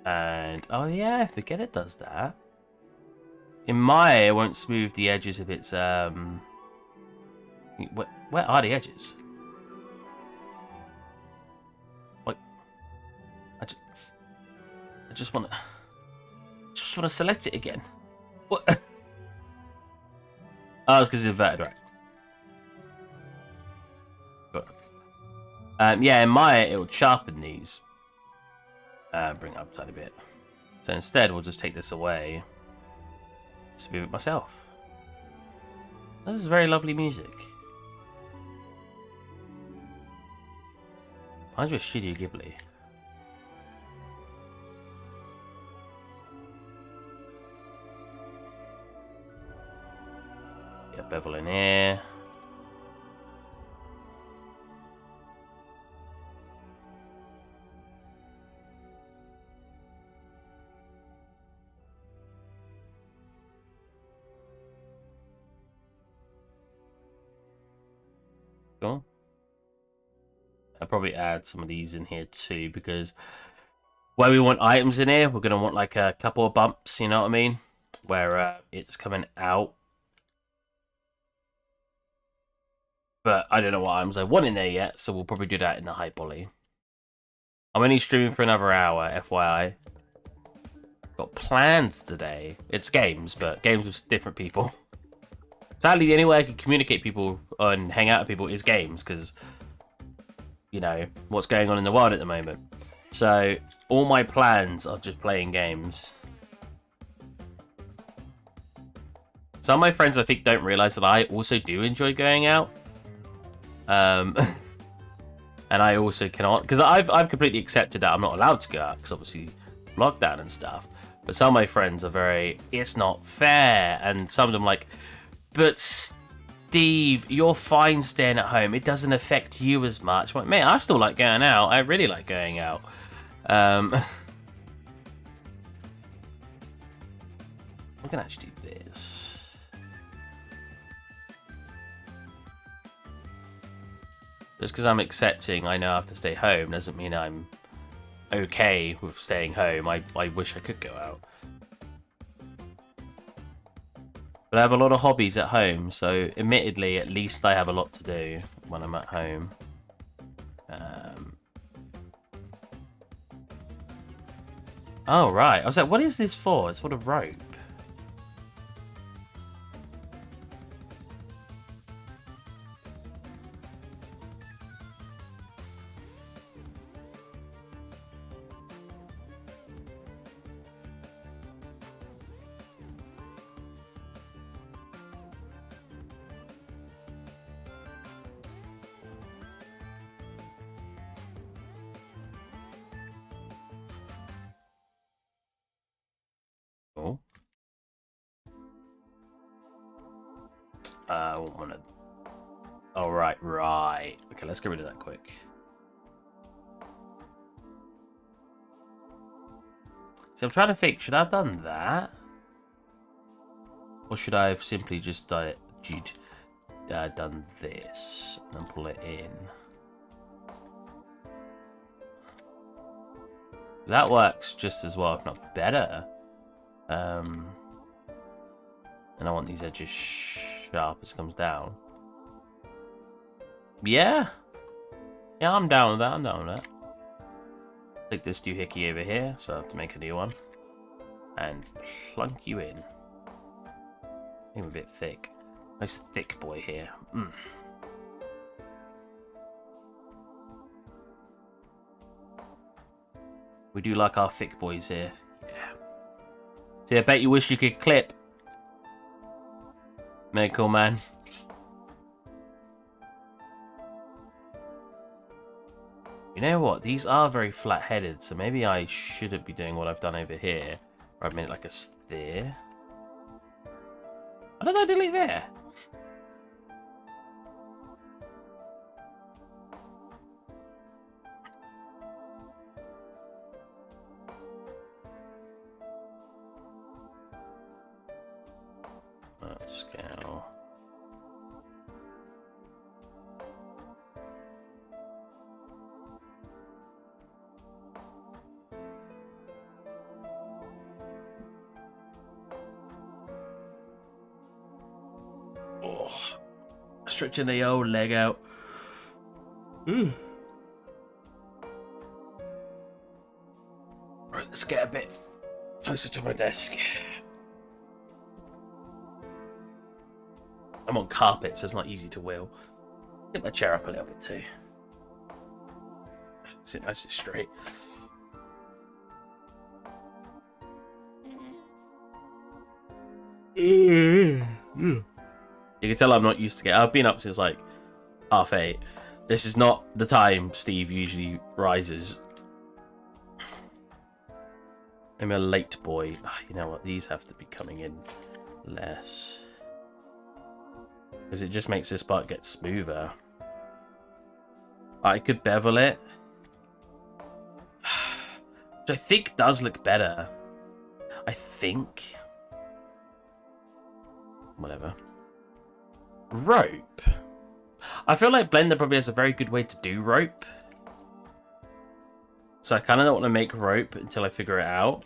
And, oh yeah, forget it does that. In Maya, it won't smooth the edges of its, where are the edges? just want to select it again. What? Oh, it's because it's inverted, right? Yeah, in Maya, it will sharpen these. Bring it up a tiny bit. So instead, we'll just take this away. Just move it myself. This is very lovely music. Reminds me of Studio Ghibli. Yeah, bevel in here. Cool. I'll probably add some of these in here too, because where we want items in here, we're going to want like a couple of bumps, you know what I mean? Where it's coming out. But I don't know what items I want in there yet, so we'll probably do that in the high poly. I'm only streaming for another hour, FYI. Got plans today. It's games, but games with different people. Sadly, the only way I can communicate people and hang out with people is games, because, you know, what's going on in the world at the moment. So, all my plans are just playing games. Some of my friends, I think, don't realise that I also do enjoy going out. And I also cannot, because I've completely accepted that I'm not allowed to go out, because obviously lockdown and stuff. But some of my friends are very, it's not fair, and some of them like, but Steve, you're fine staying at home. It doesn't affect you as much. I'm like, mate, I still like going out. I really like going out. I can actually do this. Just because I'm accepting I know I have to stay home doesn't mean I'm okay with staying home. I wish I could go out. But I have a lot of hobbies at home, so admittedly, at least I have a lot to do when I'm at home. Oh, right. I was like, what is this for? It's for the rope. Oh. I want to... Oh, right. Okay, let's get rid of that quick. So I'm trying to think, should I have done that? Or should I have simply just done this and then pull it in? That works just as well, if not better. And I want these edges sharp as it comes down. Yeah. Yeah, I'm down with that. I'm down with that. Take this doohickey over here, so I have to make a new one. And plunk you in. Even a bit thick. Nice thick boy here. We do like our thick boys here. Yeah. See, I bet you wish you could clip. Very cool, man. You know what? These are very flat-headed, so maybe I shouldn't be doing what I've done over here. Or I've made it like a there. Why did I delete there? Scale. Oh, stretching the old leg out. Right, let's get a bit closer to my desk. I'm on carpet, so it's not easy to wheel. Get my chair up a little bit too. Sit nice and straight. You can tell I'm not used to it. I've been up since like 8:30. This is not the time Steve usually rises. I'm a late boy. You know what? These have to be coming in less. Because it just makes this part get smoother. I could bevel it. Which I think does look better. I think. Whatever. Rope. I feel like Blender probably has a very good way to do rope. So I kind of don't want to make rope until I figure it out.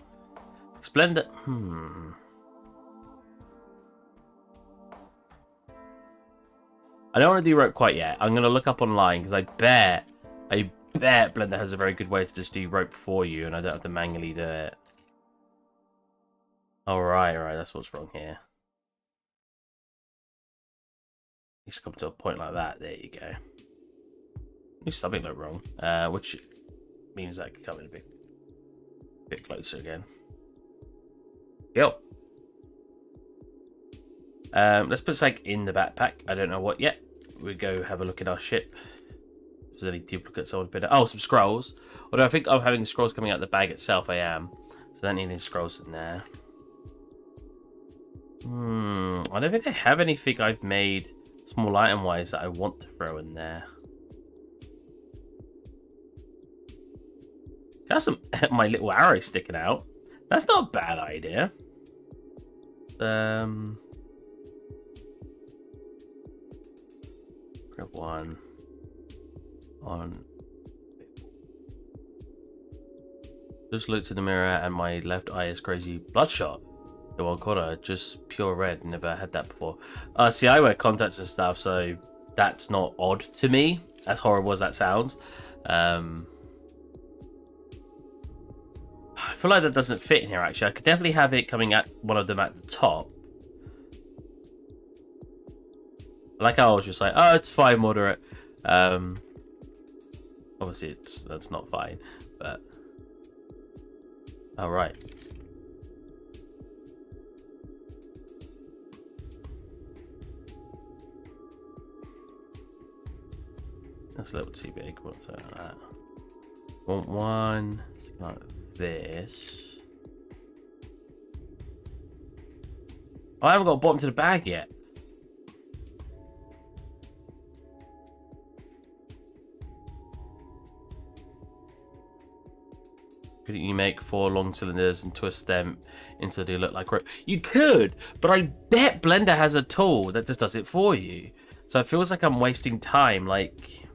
Blender... I don't want to do rope quite yet. I'm going to look up online because I bet Blender has a very good way to just do rope for you and I don't have to manually do it. Alright, that's what's wrong here. It's come to a point like that. There you go. There's something looked wrong, which means that I could come in a bit closer again. Yep. Let's put something in the backpack. I don't know what yet. We go have a look at our ship. If there's any duplicates I want to put. Oh, some scrolls. Although I think I'm having scrolls coming out of the bag itself. I am. So I don't need any scrolls in there. I don't think I have anything I've made small item wise that I want to throw in there. Got some my little arrow sticking out. That's not a bad idea. Grab one on. Just looked in the mirror and my left eye is crazy bloodshot. The one corner, just pure red. Never had that before. See, I wear contacts and stuff, so that's not odd to me. As horrible as that sounds. I feel like that doesn't fit in here, actually. I could definitely have it coming at one of them at the top. Like I was just like, oh, it's fine, moderate. Obviously, that's not fine, but... Alright. That's a little too big. What's that? Want one like this. Oh, I haven't got a bottom to the bag yet. Couldn't you make 4 long cylinders and twist them until they look like rope? You could, but I bet Blender has a tool that just does it for you. So it feels like I'm wasting time, like...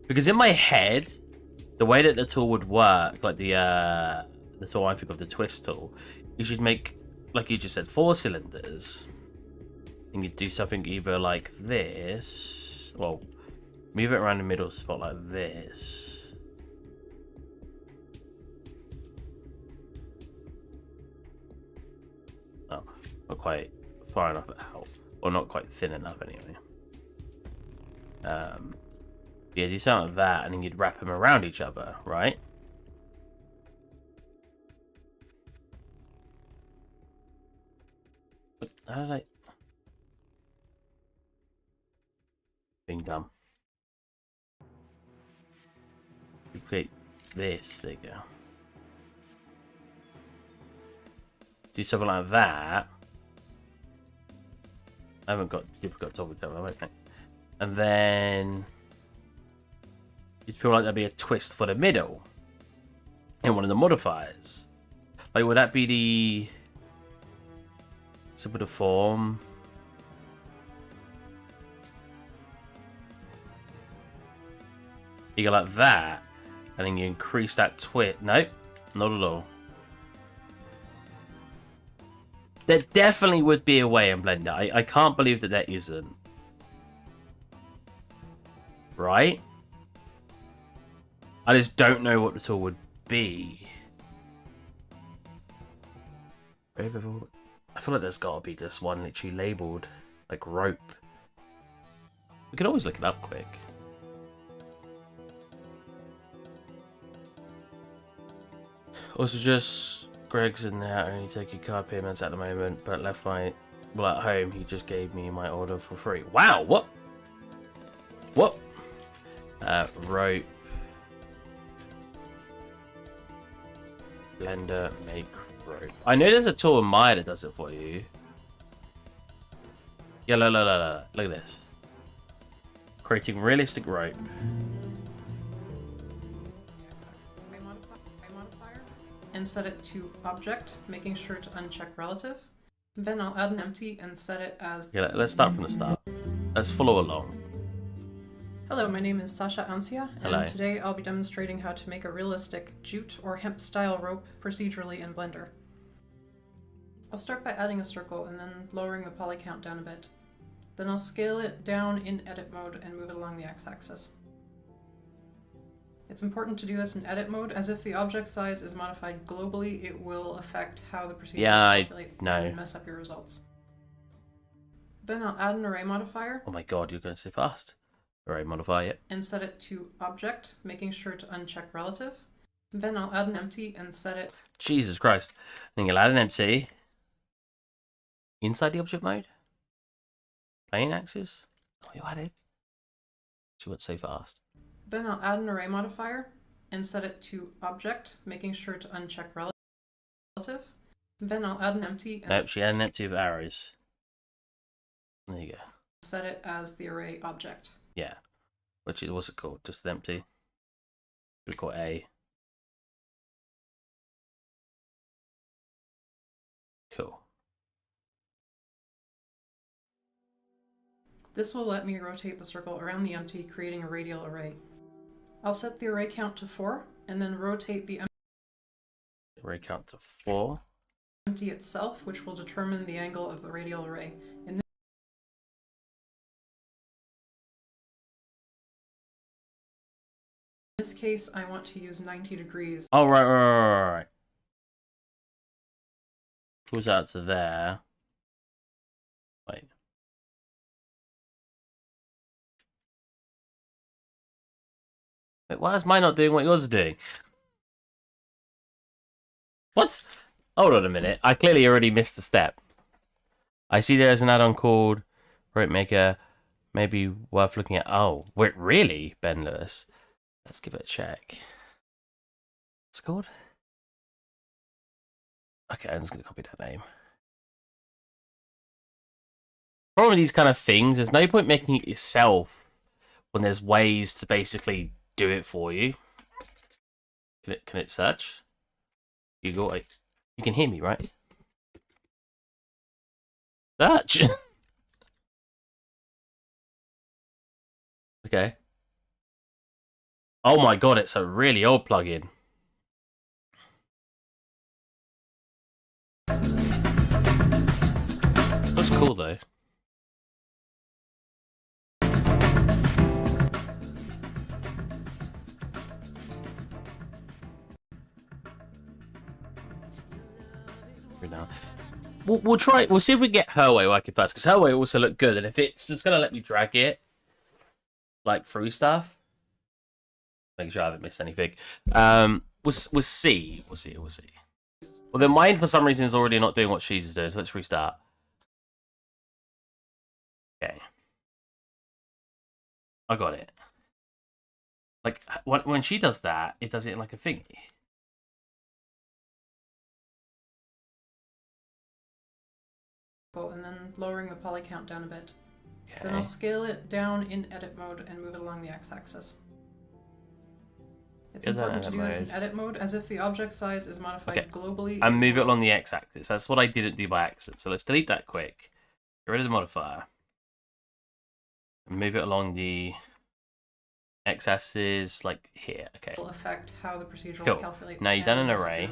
Because in my head, the way that the tool would work, like the tool I think of, the twist tool, you should make, like you just said, 4 cylinders. And you'd do something either like this. Well, move it around the middle spot like this. Oh, not quite far enough out. Or not quite thin enough anyway. Yeah, do something like that, and then you'd wrap them around each other, right? But how did I... Being dumb. Duplicate this, there you go. Do something like that. I haven't got duplicate top with that, and then... You'd feel like there'd be a twist for the middle in one of the modifiers. Like, would that be the symbol to form? You go like that, and then you increase that twist. Nope, not at all. There definitely would be a way in Blender. I can't believe that there isn't. Right? I just don't know what the tool would be. I feel like there's got to be just one literally labelled like rope. We could always look it up quick. Also, just Greg's in there only taking card payments at the moment, but left my at home he just gave me my order for free. Wow, what? What? Rope. Blender make rope. I know there's a tool in Maya that does it for you. Yeah, look at this. Creating realistic rope. And set it to object, making sure to uncheck relative. Then I'll add an empty and set it as... Yeah, let's start from the start. Let's follow along. Hello, my name is Sasha Ansia, and Hello. today I'll be demonstrating how to make a realistic jute or hemp style rope procedurally in Blender. I'll start by adding a circle and then lowering the poly count down a bit. Then I'll scale it down in edit mode and move it along the x-axis. It's important to do this in edit mode, as if the object size is modified globally, it will affect how the procedure is calculated and mess up your results. Then I'll add an array modifier. Oh my god, you're going so fast. Array modifier, yep. And set it to object, making sure to uncheck relative. Then I'll add an empty and set it... Jesus Christ. Then you'll add an empty. Inside the object mode? Plane axis? Oh, you added? She went so fast. Then I'll add an array modifier and set it to object, making sure to uncheck relative. Then I'll add an empty and nope, she had an empty of arrows. There you go. Set it as the array object. Yeah. Which is, what's it called? Just an empty. We call it A. Cool. This will let me rotate the circle around the empty, creating a radial array. I'll set the array count to 4, and then rotate the array count to 4. Empty itself, which will determine the angle of the radial array. In this case, I want to use 90 degrees. Oh, right. Pulls out to there. Wait. Wait, why is mine not doing what yours is doing? What? Hold on a minute. I clearly already missed a step. I see there's an add-on called Rope Maker. Maybe worth looking at. Oh, wait, really, Ben Lewis? Let's give it a check. What's it called? Okay, I'm just going to copy that name. Problem with these kind of things, there's no point making it yourself when there's ways to basically do it for you. Can it search? Google, you can hear me, right? Search. Okay. Oh my god, it's a really old plugin. That's cool though. Now we'll try. We'll see if we get her way working first, because her way also looked good. And if it's just gonna let me drag it like through stuff, making sure I haven't missed anything. We'll see. Well, then mine for some reason is already not doing what she's doing. So let's restart. Okay, I got it. Like when she does that, it does it like a thingy. And then lowering the poly count down a bit. Okay. Then I'll scale it down in edit mode and move it along the x-axis. It's important to do this in edit mode, as if the object size is modified globally. And move it along the x-axis. That's what I didn't do by accident. So let's delete that quick. Get rid of the modifier. And move it along the x-axis, like here. Okay. Will affect how the procedural is calculated. Now you've done an array.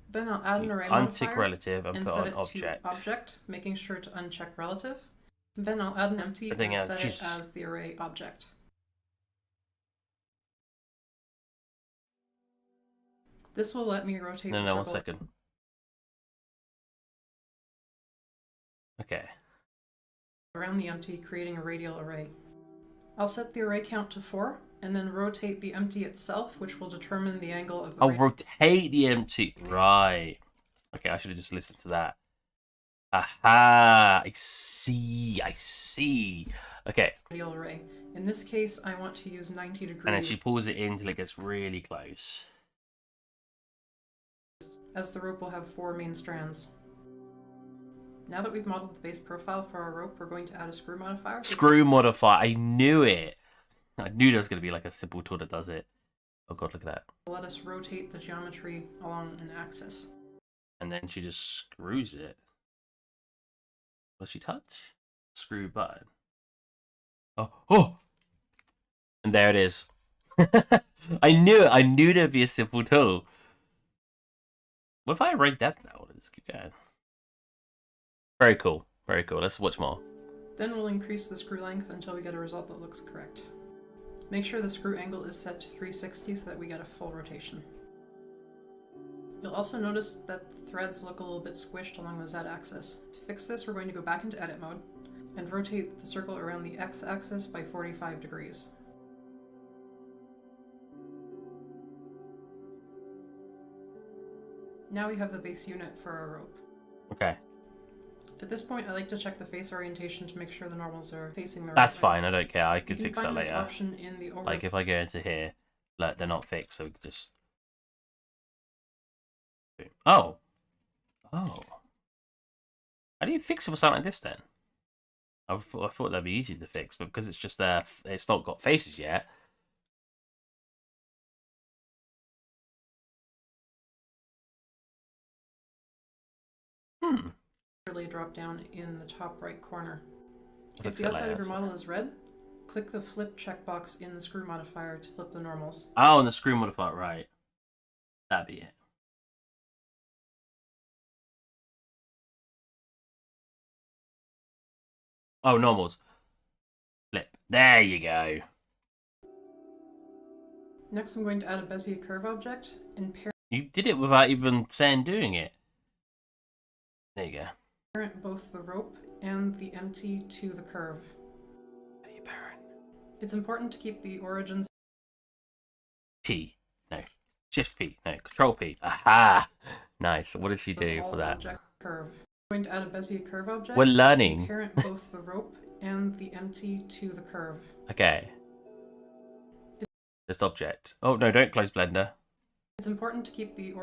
Then I'll add an array modifier untick relative and put on object. To object, making sure to uncheck relative. Then I'll add an empty and set it as the array object. This will let me rotate the No, circle 1 second. Okay. around the empty, creating a radial array. I'll set the array count to 4, and then rotate the empty itself, which will determine the angle of the I'll rotate the empty. Right. Okay, I should have just listened to that. Aha! I see. I see. Okay. radial array. In this case, I want to use 90 degrees. And then she pulls it in until it gets really close. As the rope will have 4 main strands. Now that we've modeled the base profile for our rope, we're going to add a screw modifier. Screw modifier. I knew it. I knew there was going to be like a simple tool that does it. Oh god, look at that. Let us rotate the geometry along an axis. And then she just screws it. Will she touch? Screw button. Oh, oh! And there it is. I knew it. I knew there'd be a simple tool. What if I rate that now? Let's keep going. Very cool. Very cool. Let's watch more. Then we'll increase the screw length until we get a result that looks correct. Make sure the screw angle is set to 360 so that we get a full rotation. You'll also notice that the threads look a little bit squished along the z-axis. To fix this, we're going to go back into edit mode and rotate the circle around the x-axis by 45 degrees. Now we have the base unit for our rope. Okay. At this point, I like to check the face orientation to make sure the normals are facing the right That's way. fine. I don't care. I can You fix find that this later. option in the Like if I go into here, look, they're not fixed, so we can just. Oh. Oh. How do you fix it for something like this then? I thought that'd be easy to fix, but because it's just it's not got faces yet. drop down in the top right corner. If Fix the it outside of later. your model is red, click the flip checkbox in the screw modifier to flip the normals. Oh, and the screw modifier, right. That'd be it. Oh, normals. Flip. There you go. Next, I'm going to add a Bezier curve object and You did it without even saying doing it. There you go. parent both the rope and the empty to the curve. How do you parent? It's important to keep the origins P. No. Shift P. No. Control P. Aha! Nice. What does she of do all for that? object curve. I'm going to add a Bezier curve object. We're learning. And parent both the rope and the empty to the curve. Okay. Just object. Oh, no, don't close Blender. It's important to keep the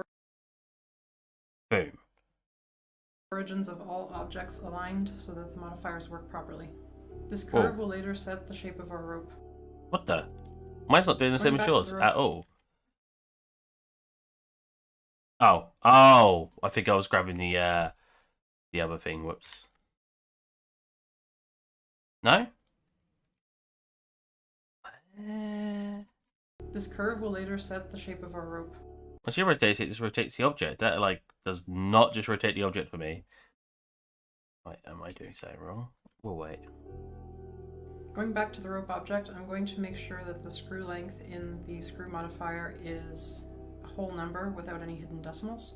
Boom. origins of all objects aligned so that the modifiers work properly. This curve will later set the shape of our rope. What the? Mine's not doing the same as yours at all. Oh. Oh! I think I was grabbing the other thing. Whoops. No? This curve will later set the shape of our rope. When she rotates it, just rotates the object. That, like, does not just rotate the object for me. Wait, am I doing something wrong? We'll wait. Going back to the rope object, I'm going to make sure that the screw length in the screw modifier is a whole number without any hidden decimals.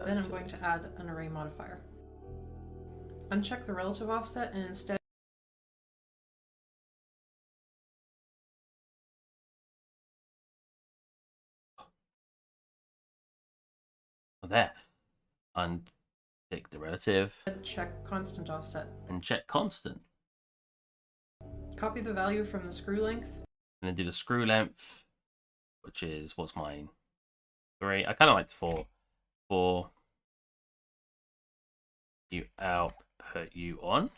Then I'm going to add an array modifier. Uncheck the relative offset and instead there. Untick the relative. check constant offset. And check constant. Copy the value from the screw length. And then do the screw length, which is, what's mine? 3. I kind of like 4. 4. You out, put you on.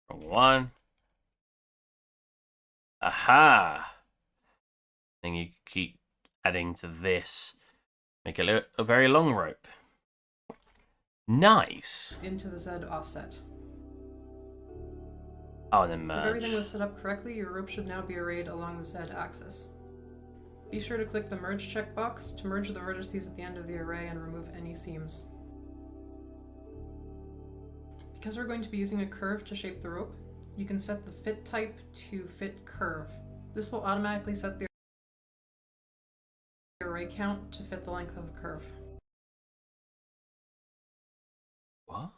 Wrong one. Aha! Then you keep adding to this. Make it a very long rope. Nice. Into the Z offset. Oh, and then If merge. everything was set up correctly, your rope should now be arrayed along the Z axis. Be sure to click the merge checkbox to merge the vertices at the end of the array and remove any seams. Because we're going to be using a curve to shape the rope, you can set the fit type to fit curve. This will automatically set the array count to fit the length of the curve. What?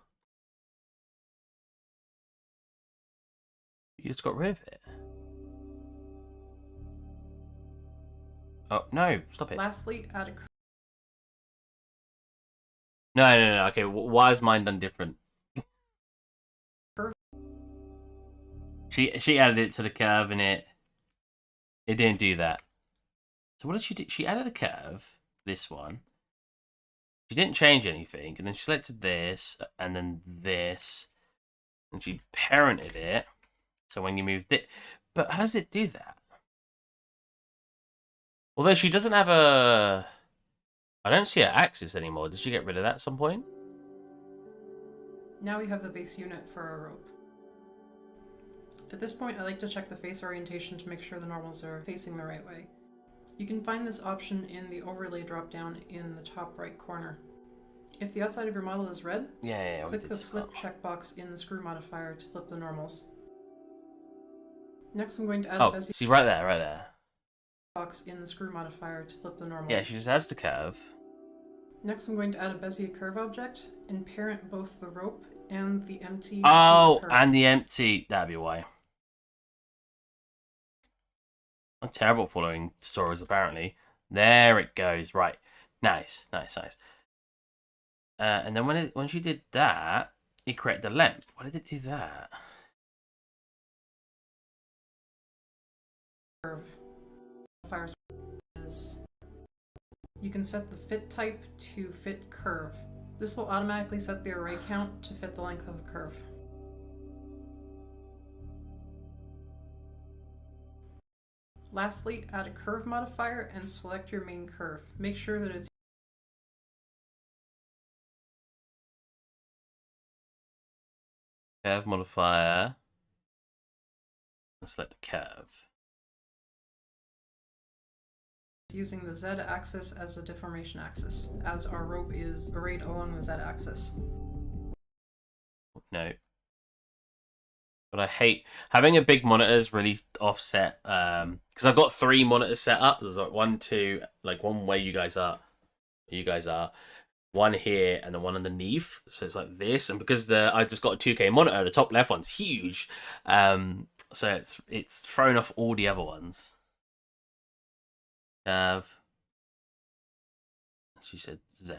You just got rid of it? Oh, no, stop it. Lastly, add a No. Okay, why is mine done different? curve. She added it to the curve and it didn't do that. So what did she do? She added a curve, this one. She didn't change anything, and then she selected this, and then this, and she parented it. So when you moved it, but how does it do that? Although she doesn't have a, I don't see her axis anymore. Did she get rid of that at some point? Now we have the base unit for our rope. At this point, I like to check the face orientation to make sure the normals are facing the right way. You can find this option in the overlay dropdown in the top right corner. If the outside of your model is red, click the flip checkbox in the screw modifier to flip the normals. Next, I'm going to add a Bezier see right there. box in the screw modifier to flip the normals. Yeah, she just adds the curve. Next, I'm going to add a Bezier curve object and parent both the rope and the empty. Oh, and the empty. That'd be why. I'm terrible at following tutorials, apparently. There it goes. Right. Nice. And then when she did that, it corrected the length. Why did it do that? Curve. Modifiers is you can set the fit type to fit curve. This will automatically set the array count to fit the length of the curve. Lastly, add a curve modifier and select your main curve. Make sure that it's Curve modifier. And select the curve. using the z-axis as a deformation axis, as our rope is arrayed along the z-axis. No. But I hate having a big monitor is really offset. Because I've got 3 monitors set up. There's like 1, 2, like one where you guys are, one here, and then one underneath. So it's like this, and because I just got a 2K monitor, the top left one's huge. So it's thrown off all the other ones. She said Z.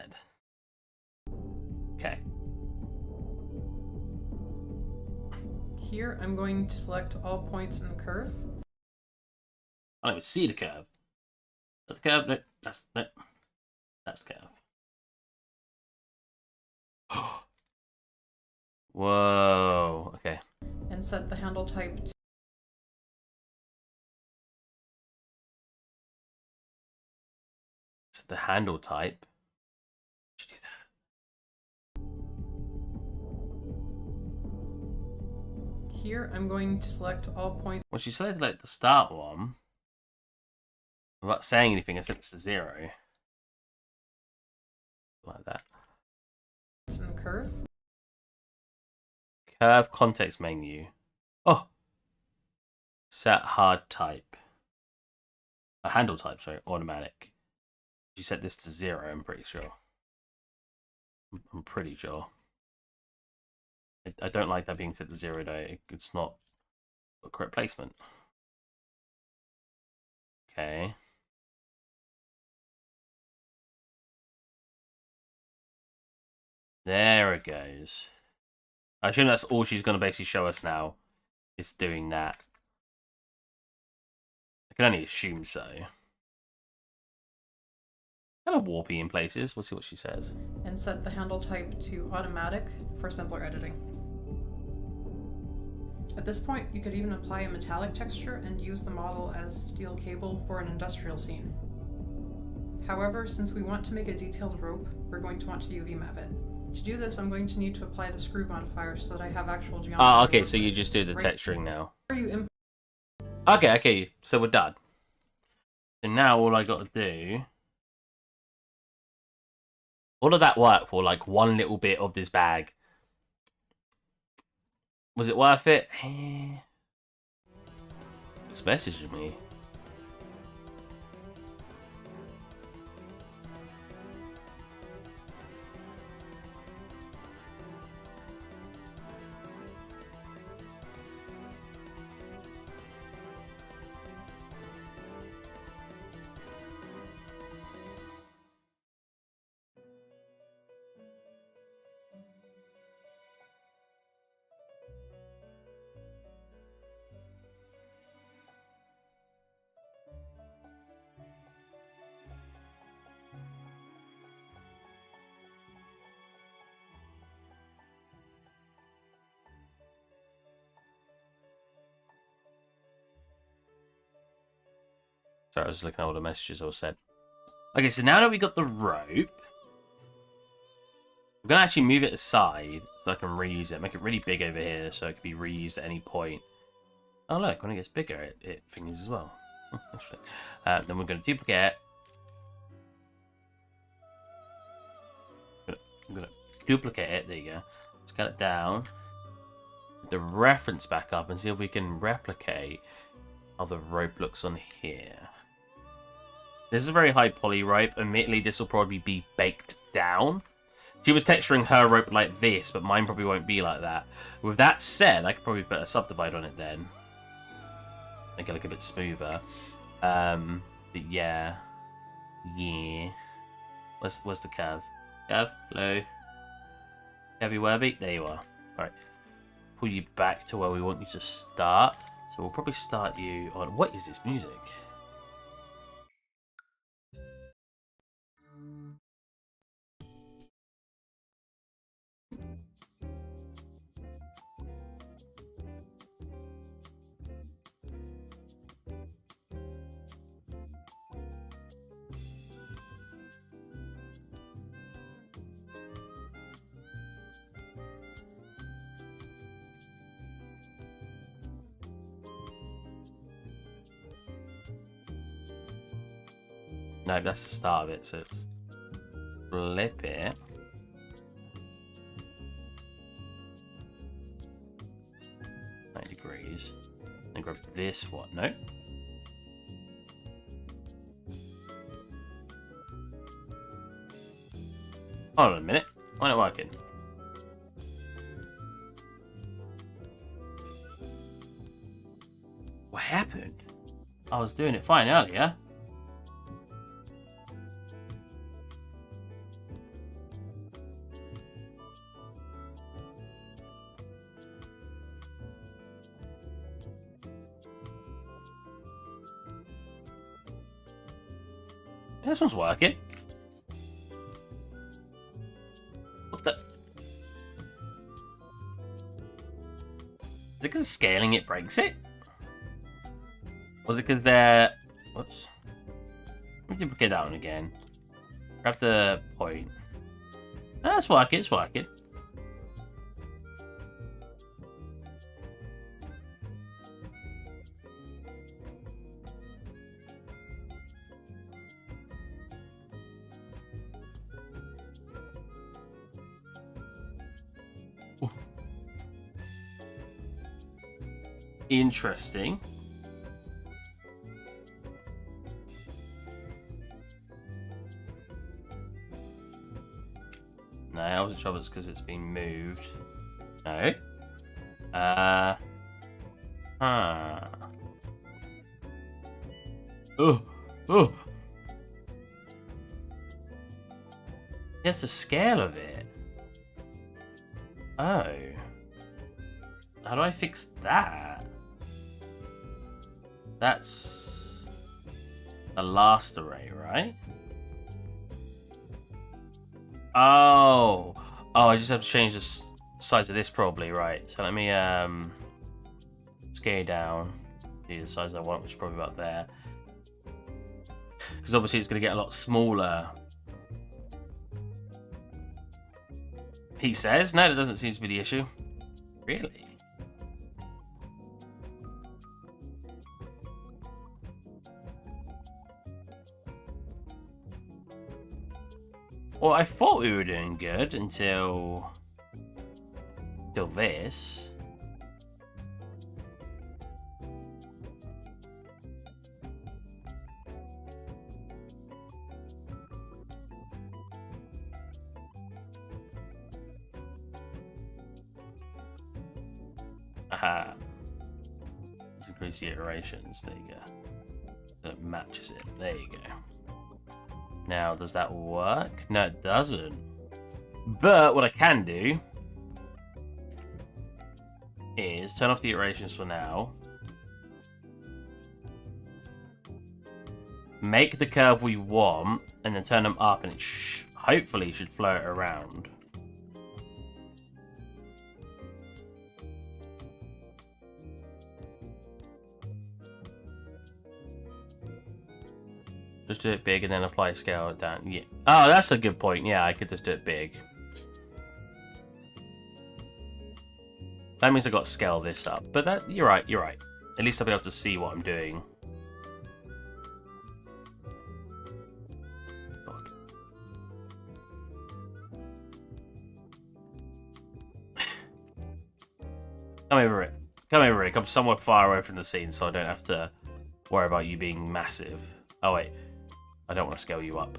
Okay. Here, I'm going to select all points in the curve. I don't even see the curve. Is that the curve? No, that's the curve. Whoa. Okay. And set the handle type to The handle type. Should do that. Here, I'm going to select all points. Well, she selected like the start one. Without saying anything, I set this to 0. Like that. In the curve. Curve context menu. Oh. Set hard type. A handle type, sorry, automatic. You set this to 0, I'm pretty sure. I'm pretty sure. I don't like that being set to 0 though. It's not a correct placement. Okay. There it goes. I assume that's all she's going to basically show us now. Is doing that. I can only assume so. Kind of warpy in places. We'll see what she says. And set the handle type to automatic for simpler editing. At this point, you could even apply a metallic texture and use the model as steel cable for an industrial scene. However, since we want to make a detailed rope, we're going to want to UV map it. To do this, I'm going to need to apply the screw modifier so that I have actual geometry. Oh, okay, so you just do the texturing now. Okay, so we're done. And now all I got to do... All of that work for like one little bit of this bag. Was it worth it? It's messaging me. Sorry, I was looking at all the messages all said. Okay, so now that we got the rope, I'm gonna actually move it aside so I can reuse it. Make it really big over here so it can be reused at any point. Oh look, when it gets bigger, it thingies as well. Interesting. Then we're gonna duplicate it. I'm gonna duplicate it. There you go. Scale it down. The reference back up and see if we can replicate how the rope looks on here. This is a very high poly rope. Admittedly, this will probably be baked down. She was texturing her rope like this, but mine probably won't be like that. With that said, I could probably put a subdivide on it then. Make it look a bit smoother. But yeah. Yeah. Where's the Cav? Cav, hello. Cavi Worthy? There you are. Alright. Pull you back to where we want you to start. So we'll probably start you on... What is this music? No, that's the start of it, so it's flip it. Degrees. And grab this one. No. Hold on a minute. Why not working? What happened? I was doing it fine earlier. This one's working. What the? Is it because scaling it breaks it? Was it because they're... Whoops. Let me duplicate that one again. Grab the point. Oh, it's working, it's working. Interesting. No, I wasn't sure it's because it's been moved. No. Oh. That's the scale of it. Oh. How do I fix that? That's the last array, right? Oh, I just have to change the size of this probably, right? So let me scale down to the size I want, which is probably about there. Because obviously it's going to get a lot smaller. He says, no, that doesn't seem to be the issue. Really? Well, I thought we were doing good until this. Aha. Let's increase the iterations. There you go. That matches it. There you go. Now, does that work? No, it doesn't. But what I can do is turn off the iterations for now. Make the curve we want, and then turn them up, and it hopefully should float around. Just do it big and then apply scale down. Yeah. Oh, that's a good point. Yeah, I could just do it big. That means I got to scale this up. But that, you're right, you're right. At least I'll be able to see what I'm doing. God. Come over it. Come over it. Come somewhere far away from the scene so I don't have to worry about you being massive. Oh, wait. I don't want to scale you up.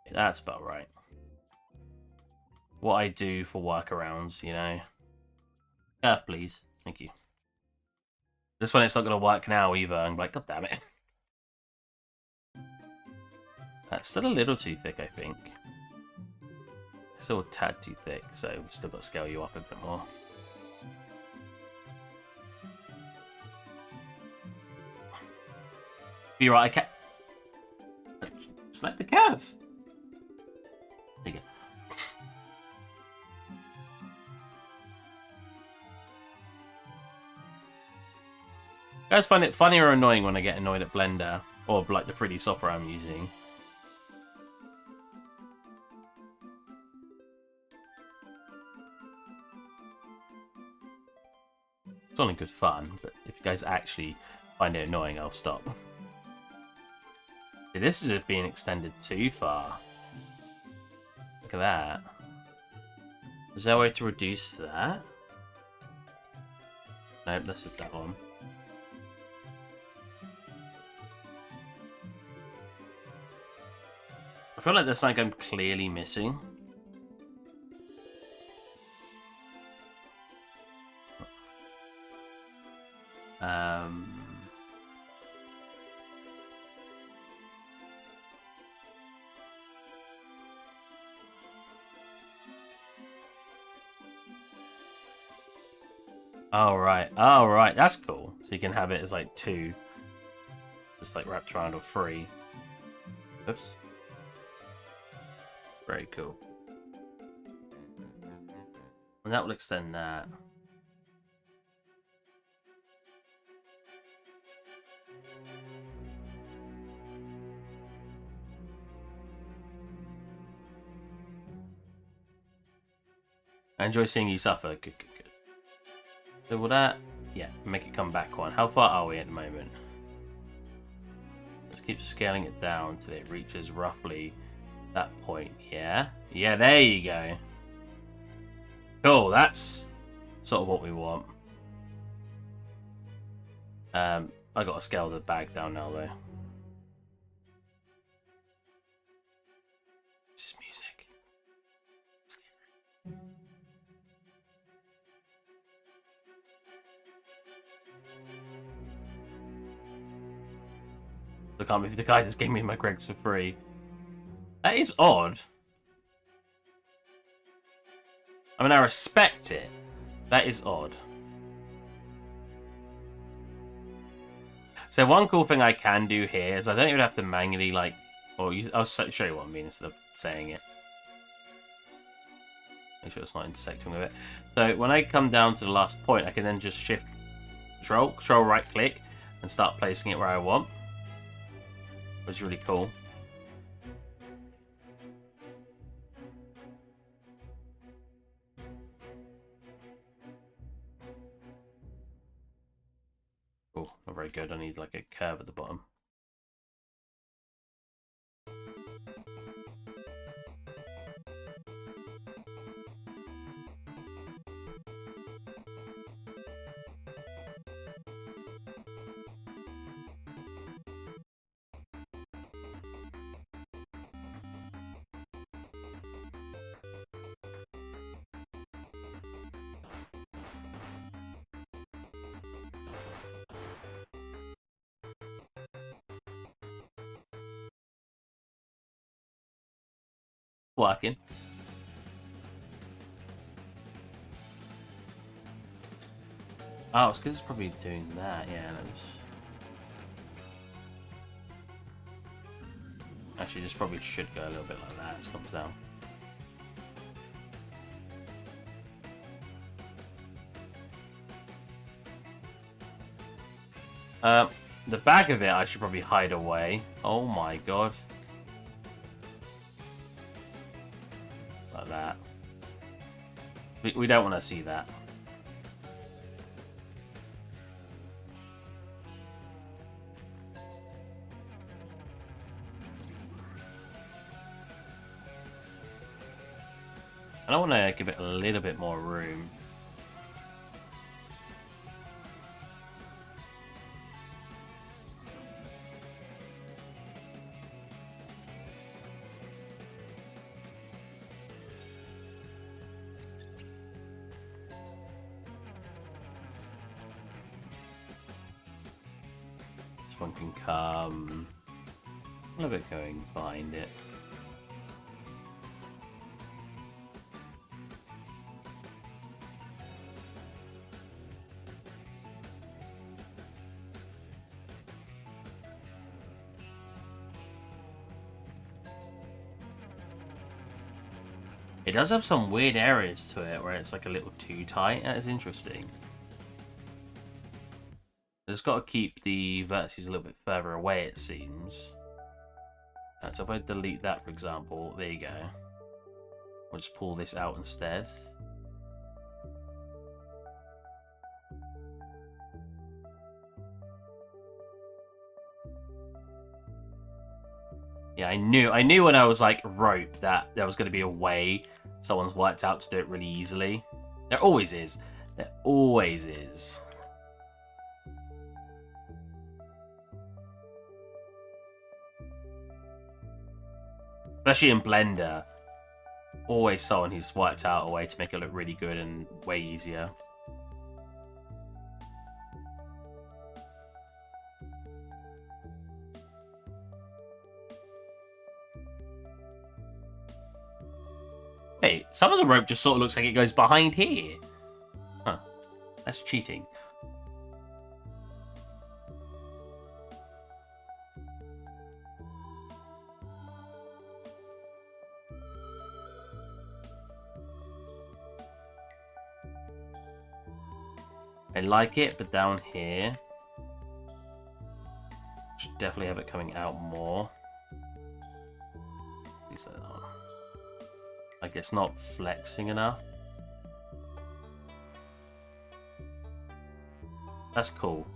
That's about right. What I do for workarounds, you know. Earth, please. Thank you. This one, it's not going to work now either. I'm like, God damn it. That's still a little too thick, I think. Still a tad too thick, so we've still got to scale you up a bit more. Be right, I can't. Select the curve. There you go. You guys find it funny or annoying when I get annoyed at Blender or like the 3D software I'm using? It's only good fun, but if you guys actually find it annoying, I'll stop. See, this is being extended too far. Look at that. Is there a way to reduce that? Nope, that's just that one. I feel like there's something I'm clearly missing. Oh right, oh right, that's cool. So you can have it as like 2, just like wrapped around, or 3. Oops. Very cool. And that will extend that. I enjoy seeing you suffer. Good, good, good. So will that... Yeah, make it come back one. How far are we at the moment? Let's keep scaling it down until it reaches roughly that point. Yeah? Yeah, there you go. Cool, that's sort of what we want. I got to scale the bag down now, though. It's just music. I can't believe the guy just gave me my Gregs for free. That is odd. I mean, I respect it. That is odd. So one cool thing I can do here is I don't even have to manually, like... I'll show you what I mean instead of saying it. Make sure it's not intersecting with it. So when I come down to the last point, I can then just shift control right click, and start placing it where I want. Which is really cool. Oh, not very good. I need like a curve at the bottom. Working. Oh, it's because it's probably doing that. Yeah, let me just... Actually, this probably should go a little bit like that as it comes down. The back of it I should probably hide away. Oh my god. Like that. We don't want to see that. I want to give it a little bit more room. This one can come a little bit going behind it. It does have some weird areas to it where it's like a little too tight. That is interesting. Just got to keep the vertices a little bit further away, it seems. So if I delete that, for example, there you go. I'll just pull this out instead. Yeah, I knew when I was like rope that there was going to be a way someone's worked out to do it really easily. There always is. There always is. Especially in Blender, always someone who's worked out a way to make it look really good and way easier. Hey, some of the rope just sort of looks like it goes behind here. Huh. That's cheating. I like it, but down here, should definitely have it coming out more. Like it's not flexing enough. That's cool.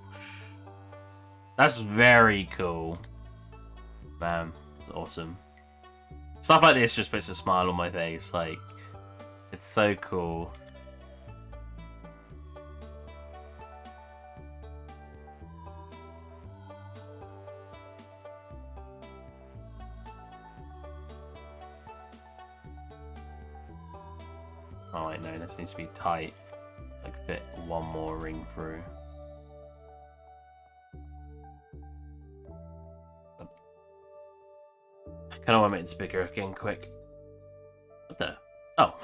That's very cool. Man, it's awesome. Stuff like this just puts a smile on my face. Like, it's so cool. Oh wait, no, this needs to be tight. Like fit one more ring through. I kind of want to make this bigger again, quick. What the? Oh.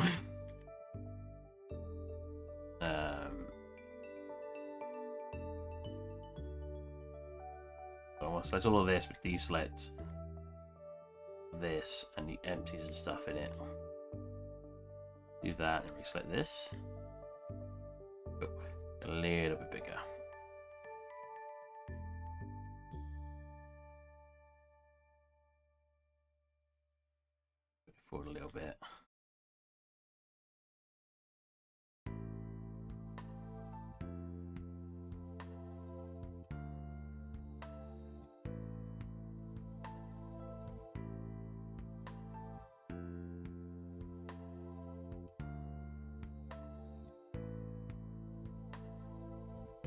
So I'll select all of this, but deselect this and the empties and stuff in it. Do that and reselect this. Oh, a little bit bigger. Put it forward a little bit.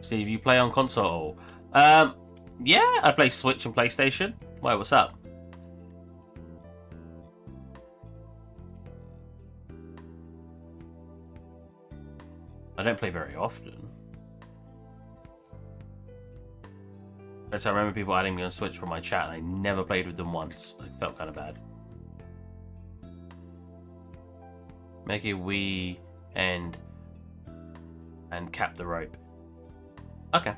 Steve, you play on console? Yeah, I play Switch and PlayStation. Why, what's up? I don't play very often. So I remember people adding me on Switch from my chat, and I never played with them once. I felt kind of bad. Make a Wii and cap the rope. Okay.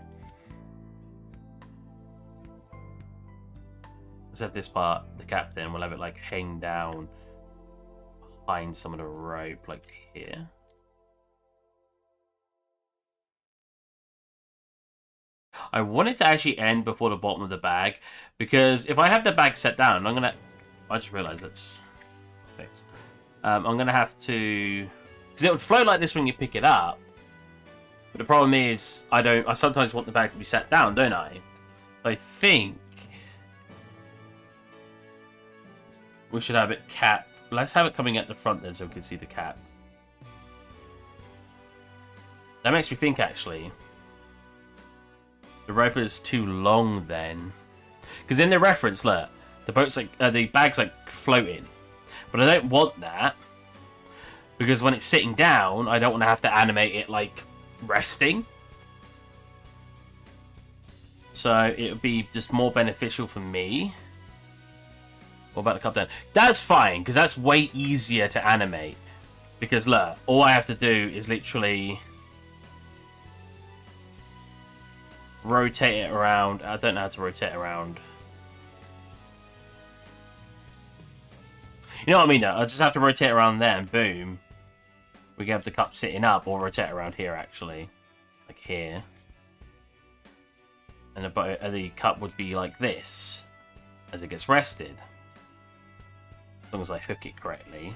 Let's have this part, the cap, then we'll have it like hang down behind some of the rope, like here. I want it to actually end before the bottom of the bag, because if I have the bag set down, I just realized that's fixed. I'm going to have to... Because it would flow like this when you pick it up. But the problem is, I sometimes want the bag to be set down, don't I? I think we should have it cap. Let's have it coming at the front then so we can see the cap. That makes me think, actually, the rope is too long then. Because in the reference, look, the bag's like floating. But I don't want that, because when it's sitting down, I don't want to have to animate it like resting. So it would be just more beneficial for me. What about the cup down? That's fine, because that's way easier to animate. Because look, all I have to do is literally rotate it around. I don't know how to rotate around. You know what I mean, though? I just have to rotate around there, and boom, we can have the cup sitting up, or rotate around here, actually. Like here. And the cup would be like this, as it gets rested. As long as I hook it correctly.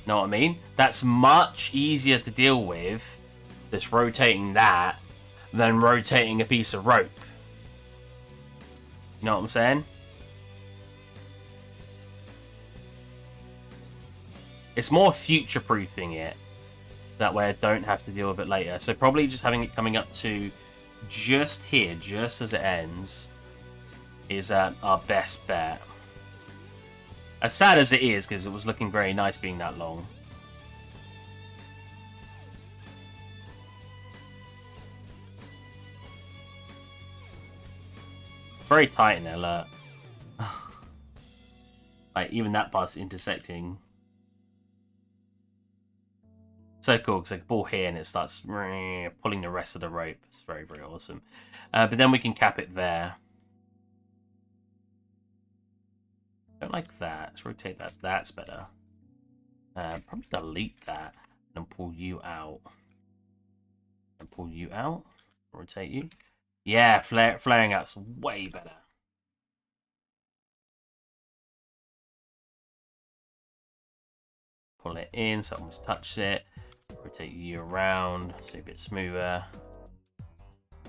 Know what I mean? That's much easier to deal with, just rotating that, than rotating a piece of rope. You know what I'm saying? It's more future-proofing it. That way I don't have to deal with it later. So probably just having it coming up to just here, just as it ends, is our best bet. As sad as it is, because it was looking very nice being that long. Very tight in there, look. Like, even that part's intersecting. So cool, because I can pull here and it starts pulling the rest of the rope. It's very, very awesome. But then we can cap it there. Don't like that. Let's rotate that. That's better. Probably delete that and pull you out. And pull you out. Rotate you. Yeah, flaring out's way better. Pull it in so it almost touches it. Rotate you around so a bit smoother.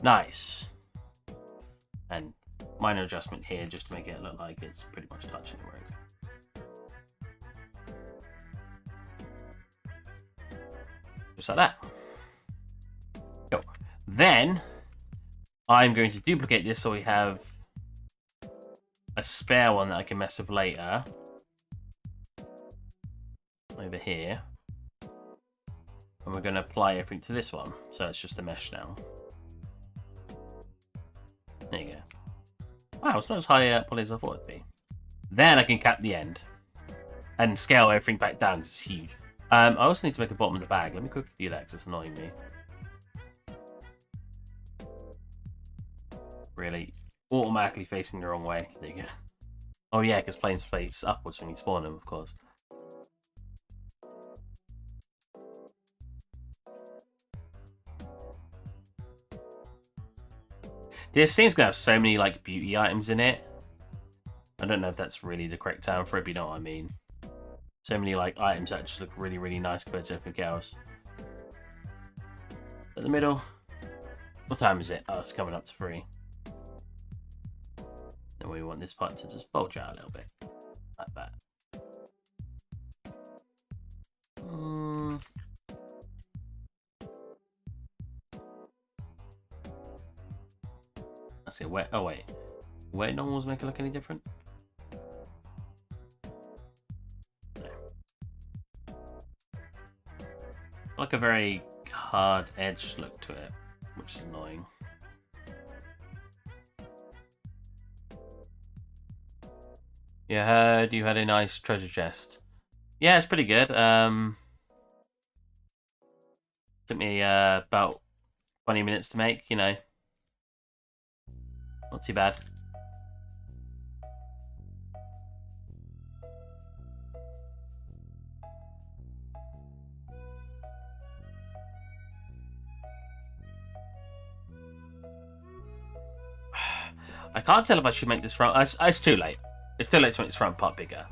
Nice. And minor adjustment here just to make it look like it's pretty much touching the rope. Just like that. Go. Then I'm going to duplicate this so we have a spare one that I can mess with later. Over here. And we're going to apply everything to this one. So it's just a mesh now. There you go. Wow, it's not as high poly as I thought it'd be. Then I can cap the end. And scale everything back down because it's huge. I also need to make a bottom of the bag. Let me quickly do that because it's annoying me. Really? Automatically facing the wrong way. There you go. Oh yeah, because planes face upwards when you spawn them, of course. This thing's gonna have so many like beauty items in it. I don't know if that's really the correct term for it, but you know what I mean. So many like items that just look really, really nice compared to everything else. In the middle. What time is it? Oh, it's coming up to 3. Then we want this part to just bulge out a little bit. Like that. I see. Where? Oh wait. Where normals make it look any different? No. Like a very hard edge look to it, which is annoying. Yeah, heard you had a nice treasure chest. Yeah, it's pretty good. Took me about 20 minutes to make, you know. Not too bad. I can't tell if I should make this front. It's too late. It's too late to make this front part bigger.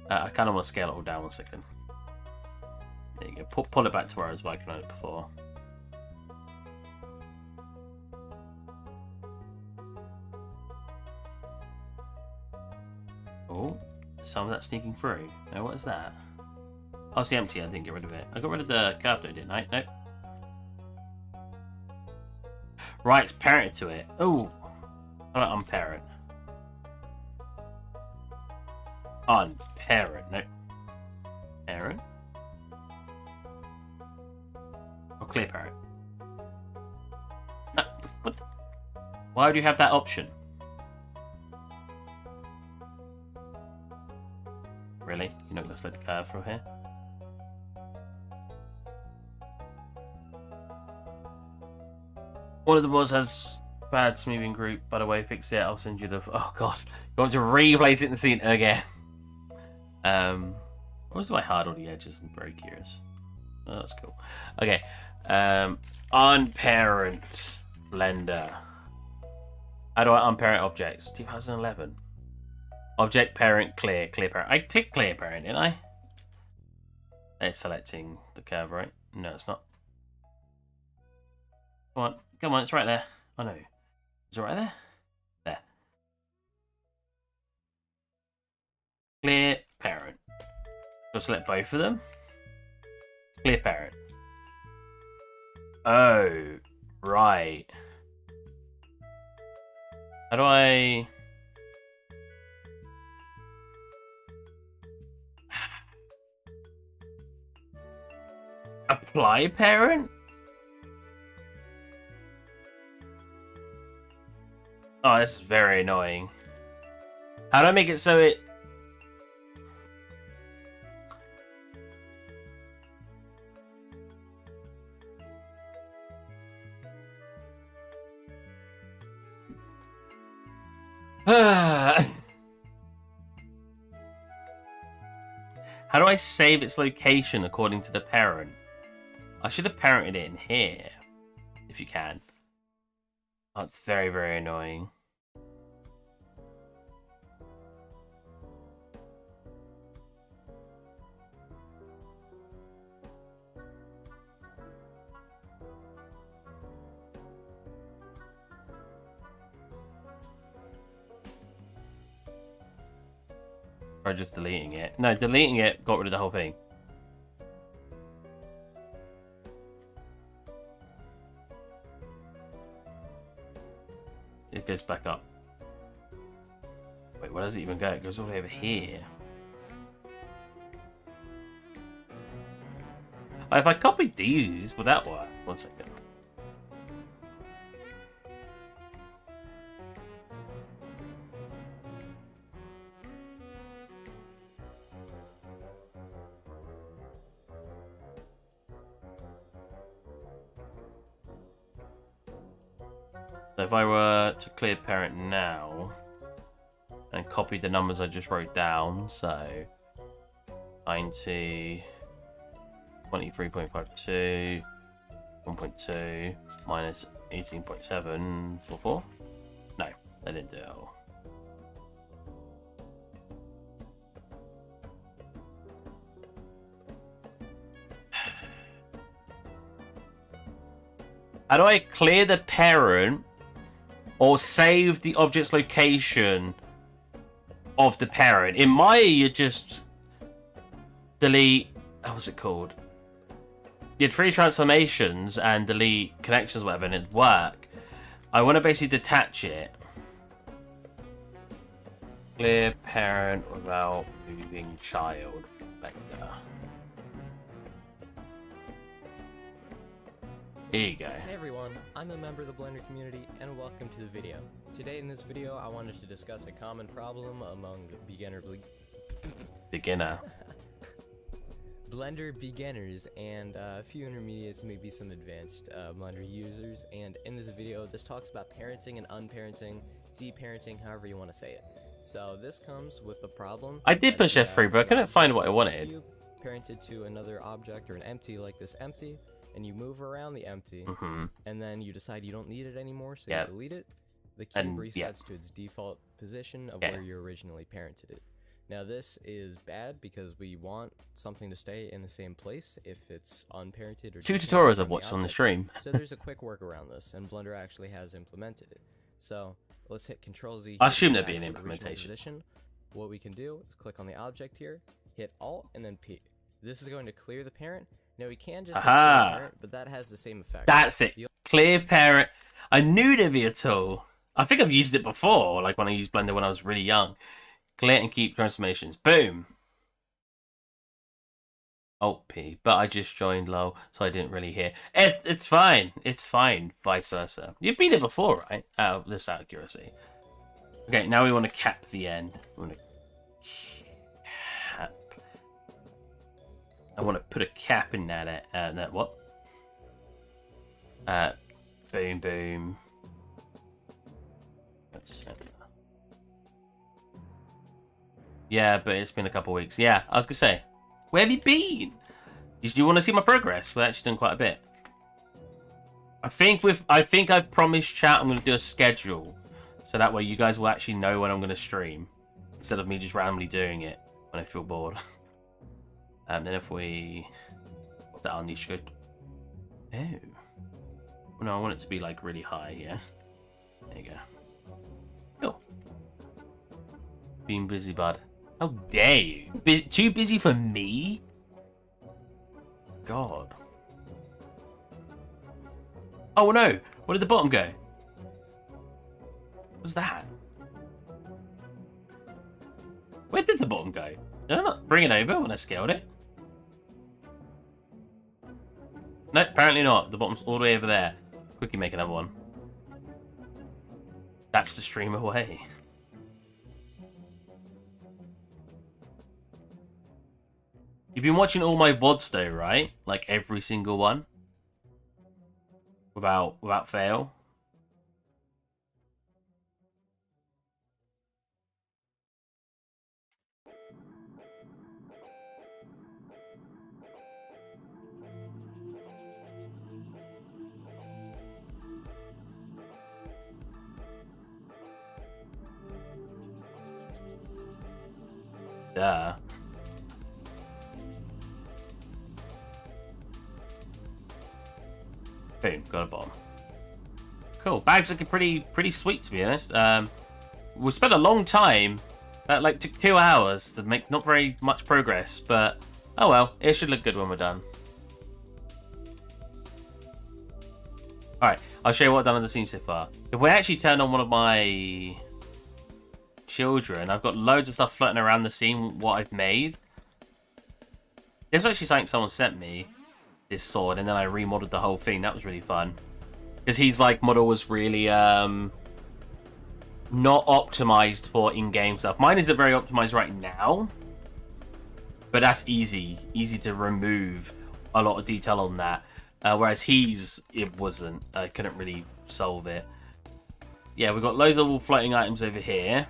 I kind of want to scale it all down 1 second. There you go. Pull it back to where I was working on it before. Oh, some of that sneaking through. Now, what is that? Oh, it's the empty. I didn't get rid of it. I got rid of the curve though, didn't I? Nope. Right, it's parented to it. Oh, how about unparent? Unparent. Nope. Parent. Or clear parent. No, what? Why do you have that option? Really? You're not going to slip the curve through here? One of the mods has bad smoothing group. By the way, fix it. I'll send you the... Oh, God. You want to replace it in the scene again? I wonder why hard all the edges. I'm very curious. Oh, that's cool. Okay. Unparent Blender. How do I unparent objects? 2011. Object parent clear. Clear parent. I clicked clear parent, didn't I? It's selecting the curve, right? No, it's not. Come on. Come on, it's right there. Oh no. Is it right there? There. Clear parent. Just select both of them. Clear parent. Oh, right. How do I... Apply parent? Oh, this is very annoying. How do I make it so it... How do I save its location according to the parent? I should have parented it in here, if you can. Oh, it's very, very annoying. Or just deleting it. No, deleting it got rid of the whole thing. It goes back up. Wait, where does it even go? It goes all the way over here. Oh, if I copied these, would that work? 1 second. So if I were to clear parent now and copy the numbers I just wrote down, so 90, 23.52, 1.2 minus 18.744. No, they didn't do it all. How do I clear the parent or save the object's location of the parent? In Maya, you just delete... What's it called? You had 3 transformations and delete connections, whatever, and it'd work. I want to basically detach it. Clear parent without moving child vector. Here you go. Hey everyone, I'm a member of the Blender community and welcome to the video. Today in this video I wanted to discuss a common problem among Blender beginners and a few intermediates, maybe some advanced Blender users, and in this video this talks about parenting and unparenting, deparenting, however you want to say it. So this comes with the problem. I did push F3 but I couldn't find what I wanted. Parented to another object or an empty like this empty, and you move around the empty, Mm-hmm. and then you decide you don't need it anymore, so Yep. you delete it. The cube And, resets yeah. to its default position of Yeah. where you originally parented it. Now this is bad because we want something to stay in the same place if it's unparented or 2 deparented tutorials from I've watched on the object. stream. So there's a quick work around this, and Blender actually has implemented it. So let's hit Control-Z. I here to assume go there'd back be an to the original implementation. position. What we can do is click on the object here, hit Alt, and then P. This is going to clear the parent. Now we can just hit clear Aha! parent, but that has the same effect. That's it. You'll- Clear parent. I knew there'd be a tool. I think I've used it before, like when I used Blender when I was really young. Clear and keep transformations. Boom. Alt P. But I just joined low, so I didn't really hear. It's fine. It's fine. Vice versa. You've been here before, right? This accuracy. Okay, now we want to cap the end. We want to cap. I want to put a cap in that. That what? Boom, boom. Yeah, but it's been a couple weeks. Yeah, I was gonna say, where have you been? Did you want to see my progress? We've actually done quite a bit. I think I've promised chat I'm gonna do a schedule, so that way you guys will actually know when I'm gonna stream, instead of me just randomly doing it when I feel bored. Then if we put that on the should. Oh. No, I want it to be like really high here. There you go. Cool. Being busy, bud. How dare you? Too busy for me? God. Oh no! Where did the bottom go? What's that? Where did the bottom go? Did I not bring it over when I scaled it? No, apparently not. The bottom's all the way over there. Quickly make another one. That's the stream away. You've been watching all my VODs though, right? Like every single one? Without fail? Duh. Boom, got a bomb. Cool. Bag's looking pretty sweet, to be honest. We spent a long time. That like took 2 hours to make not very much progress, but oh well, it should look good when we're done. Alright, I'll show you what I've done on the scene so far. If we actually turn on one of my children, I've got loads of stuff floating around the scene, what I've made. This was actually something someone sent me, this sword, and then I remodeled the whole thing. That was really fun. Because his like model was really not optimized for in-game stuff. Mine isn't very optimized right now, but that's easy to remove a lot of detail on that. Whereas it wasn't. I couldn't really solve it. Yeah, we've got loads of little floating items over here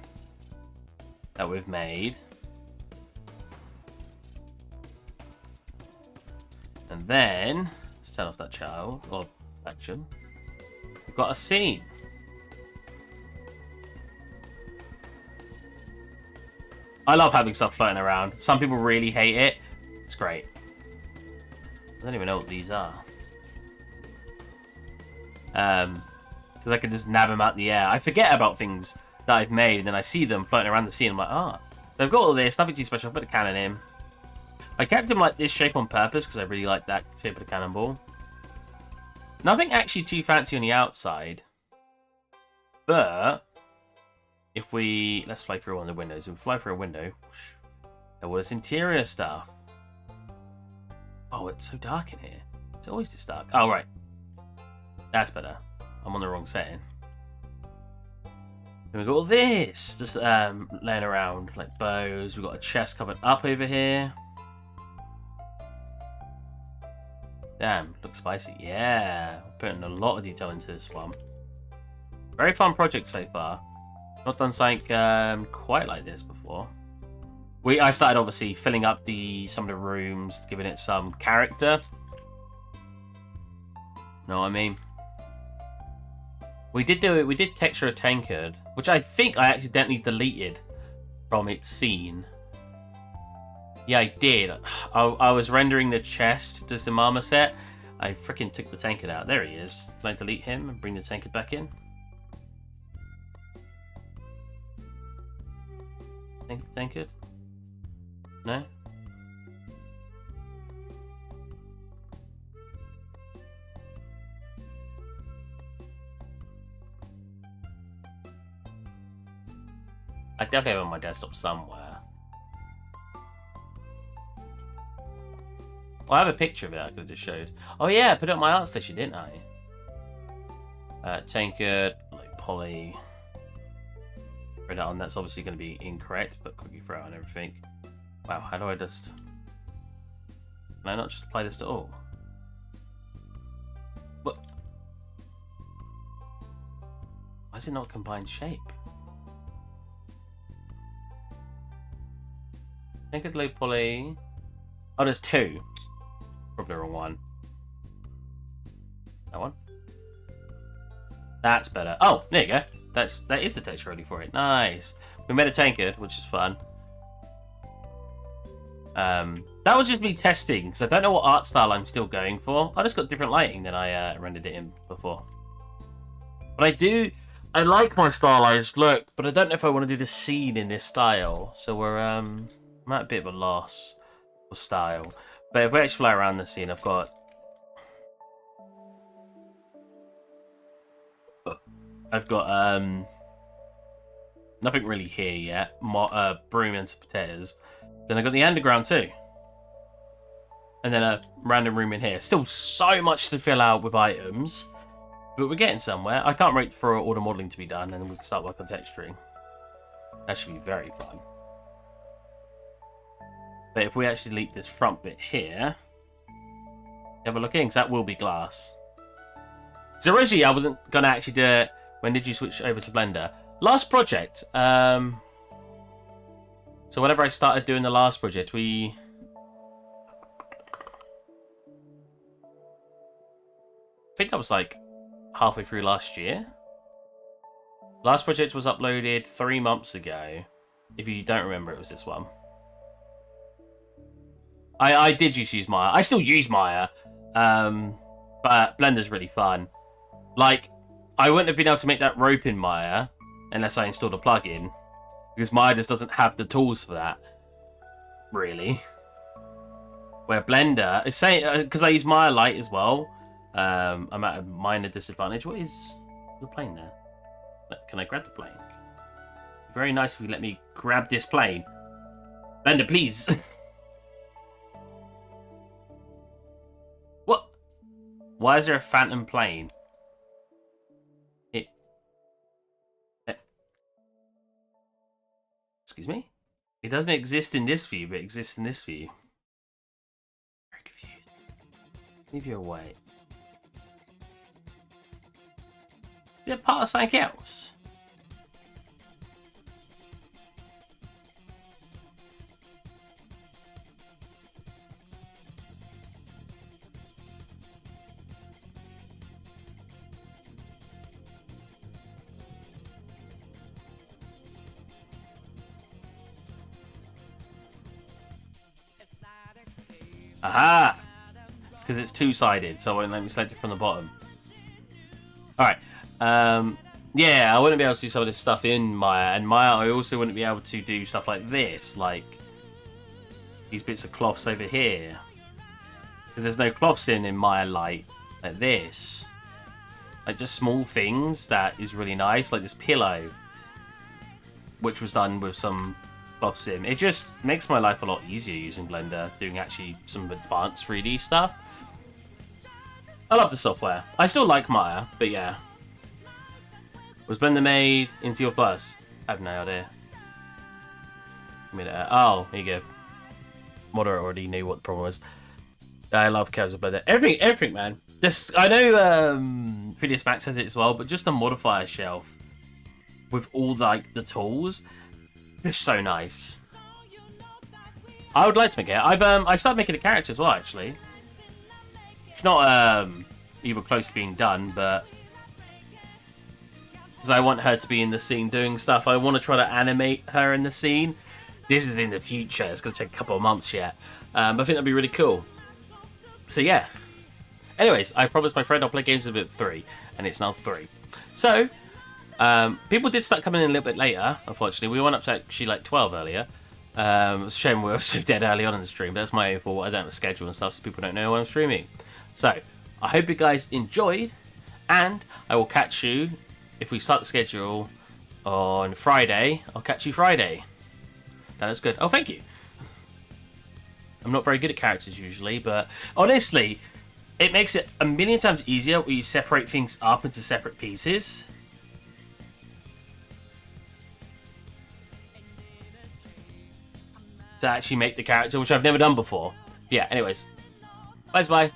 that we've made. And then, let's turn off that child, or action. We've got a scene. I love having stuff floating around. Some people really hate it. It's great. I don't even know what these are. Because I can just nab them out the air. I forget about things that I've made, and then I see them floating around the scene. I'm like, ah. They've got all this, nothing too special. I'll put a cannon in. I kept him like this shape on purpose, because I really like that shape of the cannonball. Nothing actually too fancy on the outside. But if we... let's fly through one of the windows. If we fly through a window... there was interior stuff. Oh, it's so dark in here. It's always this dark. Oh, right. That's better. I'm on the wrong setting. Then we've got all this. Just laying around like bows. We've got a chest covered up over here. Damn, looks spicy. Yeah. Putting a lot of detail into this one. Very fun project so far. Not done something quite like this before. I started obviously filling up some of the rooms, giving it some character. Know what I mean? We did do it. We did texture a tankard, which I think I accidentally deleted from its scene. Yeah, I did. I was rendering the chest, does the marmoset. I freaking took the tankard out. There he is. Can I delete him and bring the tankard back in? Tankard? No? I definitely have it on my desktop somewhere. I have a picture of it I could have just showed. Oh yeah, I put it on my art station, didn't I? Tankard, like poly. Put it on, that's obviously going to be incorrect, but quickly throw it on everything. Wow, how do I just... Can I not just apply this to all? What? Why is it not combined shape? Tankard low poly. Oh, there's two. Probably the wrong one. That one. That's better. Oh, there you go. That is the texture ready for it. Nice. We made a tankard, which is fun. That was just me testing, because I don't know what art style I'm still going for. I just got different lighting than I rendered it in before. But I like my stylized look, but I don't know if I want to do the scene in this style. So I'm at a bit of a loss for style. But if we actually fly around the scene, I've got nothing really here yet. Broom and some potatoes. Then I got the underground too. And then a random room in here. Still so much to fill out with items. But we're getting somewhere. I can't wait for all the modelling to be done and then we can start working on texturing. That should be very fun. But if we actually delete this front bit here, have a look in, because that will be glass. So originally I wasn't going to actually do it. When did you switch over to Blender? Last project. So whenever I started doing the last project, I think that was like halfway through last year. Last project was uploaded 3 months ago. If you don't remember, it was this one. I did use Maya. I still use Maya. But Blender's really fun. Like, I wouldn't have been able to make that rope in Maya unless I installed a plugin. Because Maya just doesn't have the tools for that. Really. Where Blender is saying, because I use Maya Lite as well, I'm at a minor disadvantage. What is the plane there? Can I grab the plane? Very nice if you let me grab this plane. Blender, please. What? Why is there a phantom plane? Excuse me? It doesn't exist in this view, but it exists in this view. Very confused. Leave you away. Is it part of something else? Aha! It's because it's two-sided, so it won't let me select it from the bottom. Alright. Yeah, I wouldn't be able to do some of this stuff in Maya. And Maya, I also wouldn't be able to do stuff like this. Like, these bits of cloths over here. Because there's no cloths in Maya Lite. Like this. Like, just small things that is really nice. Like this pillow. Which was done with some cloths in. It just makes my life a lot easier using Blender. Doing actually some advanced 3D stuff. I love the software. I still like Maya, but yeah. Was Blender made in C++? I have no idea. Oh, here you go. Modder already knew what the problem was. I love curves of Blender. Everything, man. This, I know 3ds Max has it as well, but just the modifier shelf with all the tools, just so nice. I would like to make it. I started making a character as well, actually. It's not even close to being done, but because I want her to be in the scene doing stuff. I want to try to animate her in the scene. This is in the future. It's going to take a couple of months yet. But I think that'd be really cool. So yeah. Anyways, I promised my friend I'll play games with it at 3, and it's now 3. So, people did start coming in a little bit later, unfortunately. We went up to actually like 12 earlier. It's a shame we were so dead early on in the stream, but that's my own fault. I don't have a schedule and stuff, so people don't know when I'm streaming. So, I hope you guys enjoyed, and I will catch you, if we start the schedule on Friday, I'll catch you Friday. That's good. Oh, thank you. I'm not very good at characters usually, but honestly, it makes it a million times easier when you separate things up into separate pieces. To actually make the character, which I've never done before. Yeah, anyways. Bye.